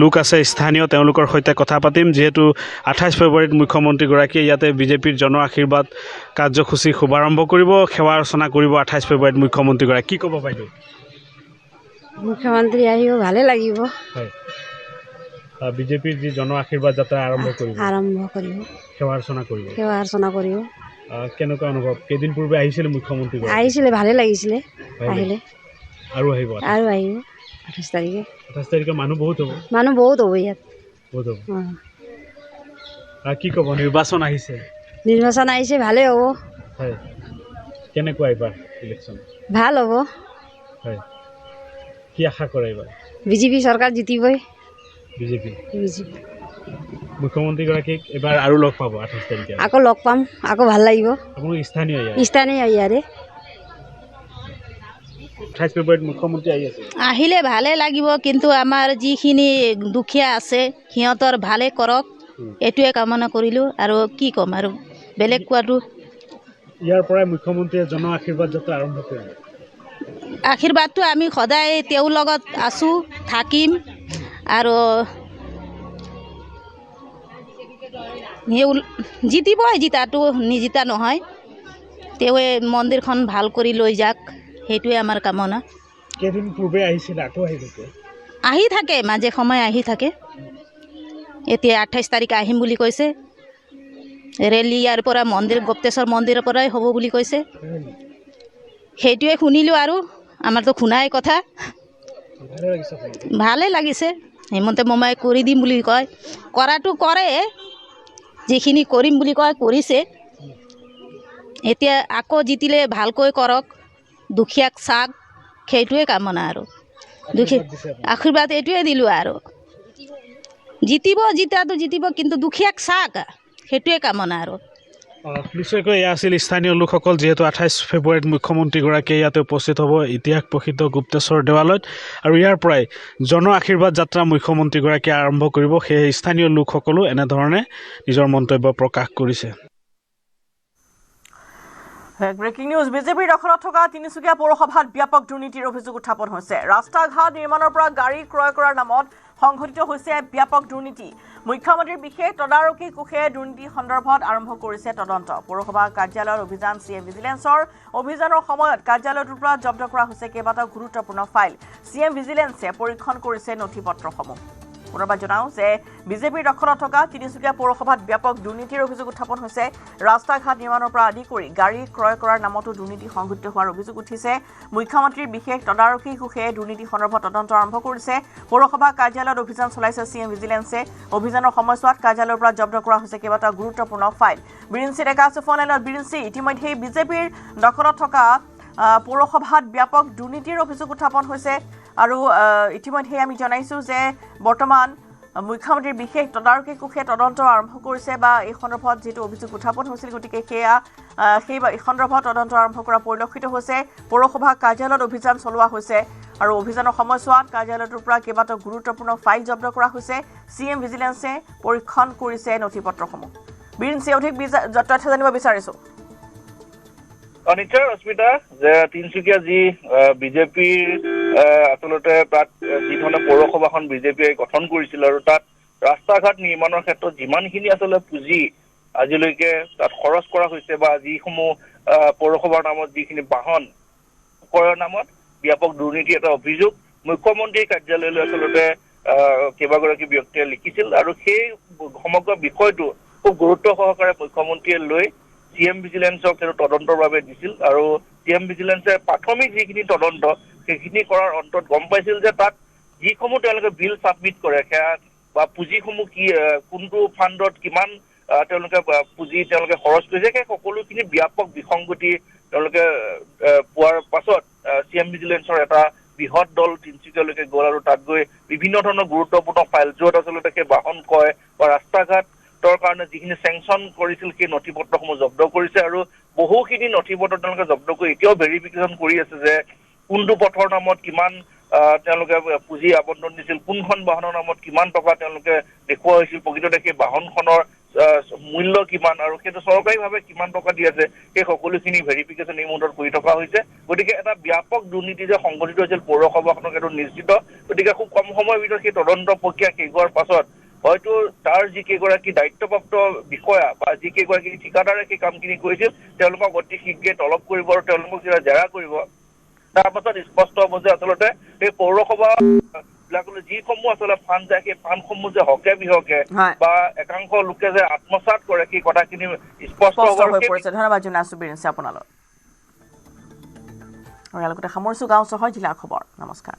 লোক আছে স্থানীয় তেওঁলোকৰ সৈতে কথা পাতিম যিহেতু 28 ফেব্ৰুৱাৰীত মুখ্যমন্ত্ৰীগৰাকীয়ে ইয়াতে বিজেপিৰ জন আশীৰ্বাদ কাৰ্যসূচী শুভাৰম্ভ কৰিব সেৱা অৰ্চনা কৰিব 28 ফেব্ৰুৱাৰীত মুখ্যমন্ত্ৰীগৰাকী কি ক'ব বাইদেউ মুখ্যমন্ত্ৰী আহিব ভালে লাগিব হয় বিজেপিৰ যি জন আশীৰ্বাদ যাত্ৰা আৰম্ভ কৰিব সেৱা অৰ্চনা কৰিব কেনেকুৱা অনুভৱ কেইদিন পূৰ্বে আহিছিল মুখ্যমন্ত্ৰী আহিছিলে ভালে লাগিছিলে আহিলে আৰু আহিব 28 তাৰিখে মানুহ বহুত হ'ব ইয়াত বহুত হ'ব কি ক'ব নিৰ্বাচন আহিছে ভালে হ'ব হয় কেনেকুৱা এইবাৰ ইলেকশ্যন ভাল হ'ব হয় কি আশা কৰে এইবাৰ বিজেপি চৰকাৰ জিতিবই বিজেপি মুখ্যমন্ত্ৰীগৰাকীক এবাৰ আৰু লগ পাব 28 তাৰিখে আকৌ লগ পাম আকৌ ভাল লাগিব আপুনি স্থানীয় ইয়াৰে 28 ফেব্ৰুৱাৰীত মুখ্যমন্ত্ৰী আহি আছে আহিলে ভালে লাগিব কিন্তু আমাৰ যিখিনি দুখীয়া আছে সিহঁতৰ ভালে কৰক এটোৱে কামনা কৰিলোঁ আৰু কি ক'ম আৰু বেলেগ কোৱাটো ইয়াৰ পৰাই মুখ্যমন্ত্ৰীয়ে জন আশীৰ্বাদ যাত্ৰা আৰম্ভ কৰিব আশীৰ্বাদটো আমি সদায় তেওঁৰ লগত আছোঁ থাকিম আৰু জিতিবই জিতাটো নিজিতা নহয় তেওঁৱে মন্দিৰখন ভাল কৰি লৈ যাক সেইটোৱে আমাৰ কামনা কেইদিন পূৰ্বে আহিছিল আকৌ আহি থাকে মাজে সময়ে আহি থাকে এতিয়া 28 তাৰিখে আহিম বুলি কৈছে ৰেলী ইয়াৰ পৰা গুপ্তেশ্বৰ মন্দিৰৰ পৰাই হ'ব বুলি কৈছে সেইটোৱে শুনিলোঁ আৰু আমাৰতো শুনাই কথা ভালে লাগিছে হিমন্ত মামাই কৰি দিম বুলি কয় কৰাটো কৰে যিখিনি কৰিম বুলি কয় কৰিছে এতিয়া আকৌ জিতিলে ভালকৈ কৰক দুখীয়াক চাক সেইটোৱে কামনা আৰু আশীৰ্বাদ এইটোৱে দিলোঁ আৰু জিতিব কিন্তু দুখীয়াক চাক সেইটোৱে কামনা আৰু নিশ্চয়কৈ এয়া আছিল স্থানীয় লোকসকল যিহেতু 28 ফেব্ৰুৱাৰীত মুখ্যমন্ত্ৰীগৰাকীয়ে ইয়াতে উপস্থিত হ'ব ইতিহাস প্ৰসিদ্ধ গুপ্তেশ্বৰ দেৱালয়ত আৰু ইয়াৰ পৰাই জন আশীৰ্বাদ যাত্ৰা মুখ্যমন্ত্ৰীগৰাকীয়ে আৰম্ভ কৰিব সেই স্থানীয় লোকসকলো এনেধৰণে নিজৰ মন্তব্য প্ৰকাশ কৰিছে ব্ৰেকিং নিউজ বিজেপিৰ দখলত থকা তিনিচুকীয়া পৌৰসভাত ব্যাপক দুৰ্নীতিৰ অভিযোগ উত্থাপন হৈছে ৰাস্তা ঘাট নিৰ্মাণৰ পৰা গাড়ী ক্ৰয় কৰাৰ নামত সংঘটিত হৈছে ব্যাপক দুৰ্নীতি মুখ্যমন্ত্ৰীৰ বিশেষ তদাৰকী কোষে দুৰ্নীতি সন্দৰ্ভত আৰম্ভ কৰিছে তদন্ত পৌৰসভা কাৰ্যালয়ৰ অভিযান চিএম ভিজিলেন্সৰ অভিযানৰ সময়ত কাৰ্যালয়টোৰ পৰা জব্দ কৰা হৈছে কেইবাটাও গুৰুত্বপূৰ্ণ ফাইল চিএম ভিজিলেন্সে পৰীক্ষণ কৰিছে নথিপত্ৰসমূহ পুনৰবাৰ জনাওঁ যে বিজেপিৰ দখলত থকা তিনিচুকীয়া পৌৰসভাত ব্যাপক দুৰ্নীতিৰ অভিযোগ উত্থাপন হৈছে ৰাস্তা ঘাট নিৰ্মাণৰ পৰা আদি কৰি গাড়ী ক্ৰয় কৰাৰ নামতো দুৰ্নীতি সংঘটিত হোৱাৰ অভিযোগ উঠিছে মুখ্যমন্ত্ৰীৰ বিশেষ তদাৰকী কোষে দুৰ্নীতি সন্দৰ্ভত তদন্ত আৰম্ভ কৰিছে পৌৰসভা কাৰ্যালয়ত অভিযান চলাইছে চিএম ভিজিলেন্সে অভিযানৰ সময়ছোৱাত কাৰ্যালয়ৰ পৰা জব্দ কৰা হৈছে কেইবাটাও গুৰুত্বপূৰ্ণ ফাইল বিৰিঞ্চি ডেকা আছে ফোন লাইনত বিৰিঞ্চি ইতিমধ্যে বিজেপিৰ দখলত থকা পৌৰসভাত ব্যাপক দুৰ্নীতিৰ অভিযোগ উত্থাপন হৈছে আৰু ইতিমধ্যে আমি জনাইছোঁ যে বৰ্তমান মুখ্যমন্ত্ৰীৰ বিশেষ তদাৰকী কোষে তদন্ত আৰম্ভ কৰিছে বা এই সন্দৰ্ভত যিটো অভিযোগ উত্থাপন হৈছিল গতিকে সেই সন্দৰ্ভত তদন্ত আৰম্ভ কৰা পৰিলক্ষিত হৈছে পৌৰসভা কাৰ্যালয়ত অভিযান চলোৱা হৈছে আৰু অভিযানৰ সময়ছোৱাত কাৰ্যালয়টোৰ পৰা কেইবাটাও গুৰুত্বপূৰ্ণ ফাইল জব্দ কৰা হৈছে চিএম ভিজিলেন্সে পৰীক্ষণ কৰিছে নথিপত্ৰসমূহ বিৰিঞ্চি অধিক তথ্য জানিব বিচাৰিছোঁ নিশ্চয় ৰশ্মিতা যে তিনিচুকীয়া যি বিজেপিৰ আচলতে তাত যিধৰণে পৌৰসভাখন বিজেপিয়ে গঠন কৰিছিল আৰু তাত ৰাস্তা ঘাট নিৰ্মাণৰ ক্ষেত্ৰত যিমানখিনি আচলতে পুঁজি আজিলৈকে তাত খৰচ কৰা হৈছে বা যিসমূহ পৌৰসভাৰ নামত যিখিনি বাহন ক্ৰয়ৰ নামত ব্যাপক দুৰ্নীতি এটা অভিযোগ মুখ্যমন্ত্ৰীৰ কাৰ্যালয়লৈ আচলতে কেইবাগৰাকী ব্যক্তিয়ে লিখিছিল আৰু সেই সমগ্ৰ বিষয়টো খুব গুৰুত্ব সহকাৰে মুখ্যমন্ত্ৰীয়ে লৈ চিএম ভিজিলেন্সক তদন্তৰ বাবে দিছিল আৰু চিএম ভিজিলেন্সে প্ৰাথমিক যিখিনি তদন্ত সেইখিনি কৰাৰ অন্তত গম পাইছিল যে তাত যিসমূহ তেওঁলোকে বিল ছাবমিট কৰে সেয়া বা পুঁজিসমূহ কি কোনটো ফাণ্ডত কিমান তেওঁলোকে পুঁজি তেওঁলোকে খৰচ কৰিছে সেই সকলোখিনি ব্যাপক বিসংগতি তেওঁলোকে পোৱাৰ পাছত চিএম ভিজিলেন্সৰ এটা বৃহৎ দল তিনিচুকীয়ালৈকে গ'ল আৰু তাত গৈ বিভিন্ন ধৰণৰ গুৰুত্বপূৰ্ণ ফাইল য'ত আচলতে সেই বাহন ক্ৰয় বা ৰাস্তা ঘাট কাৰণে যিখিনি চেংচন কৰিছিল সেই নথিপত্ৰসমূহ জব্দ কৰিছে আৰু বহুখিনি নথিপত্ৰ তেওঁলোকে জব্দ কৰি এতিয়াও ভেৰিফিকেশ্যন কৰি আছে যে কোনটো পথৰ নামত কিমান তেওঁলোকে পুঁজি আবণ্টন দিছিল কোনখন বাহনৰ নামত কিমান টকা তেওঁলোকে দেখুওৱা হৈছিল প্ৰকৃততে সেই বাহনখনৰ মূল্য কিমান আৰু সেইটো চৰকাৰীভাৱে কিমান টকা দি আছে সেই সকলোখিনি ভেৰিফিকেশ্যন এই মুহূৰ্তত কৰি থকা হৈছে গতিকে এটা ব্যাপক দুৰ্নীতি যে সংঘটিত হৈছিল পৌৰসভাখনক এইটো নিশ্চিত গতিকে খুব কম সময়ৰ ভিতৰত সেই তদন্ত প্ৰক্ৰিয়া শেষ হোৱাৰ পাছত হয়তো তাৰ যিকেইগৰাকী দায়িত্বপ্ৰাপ্ত বিষয়া বা যিকেইগৰাকী ঠিকাদাৰে সেই কামখিনি কৰিছিল তেওঁলোকক অতি শীঘ্ৰে তলব কৰিব আৰু তেওঁলোকক যেতিয়া জেৰা কৰিব তাৰ পাছত স্পষ্ট হ'ব যে আচলতে সেই পৌৰসভা বিলাকলৈ যিসমূহ আচলতে ফাণ্ড যায় সেই ফাণ্ডসমূহ যে হকে বিহকে বা একাংশ লোকে যে আত্মসাৎ কৰে সেই কথাখিনি স্পষ্ট হ'ব। ধন্যবাদ জনাইছোঁ বীৰেন আপোনালৈ। আৰু ইয়াৰ লগতে সামৰিছোঁ গাঁও চহৰ জিলাৰ খবৰ। নমস্কাৰ।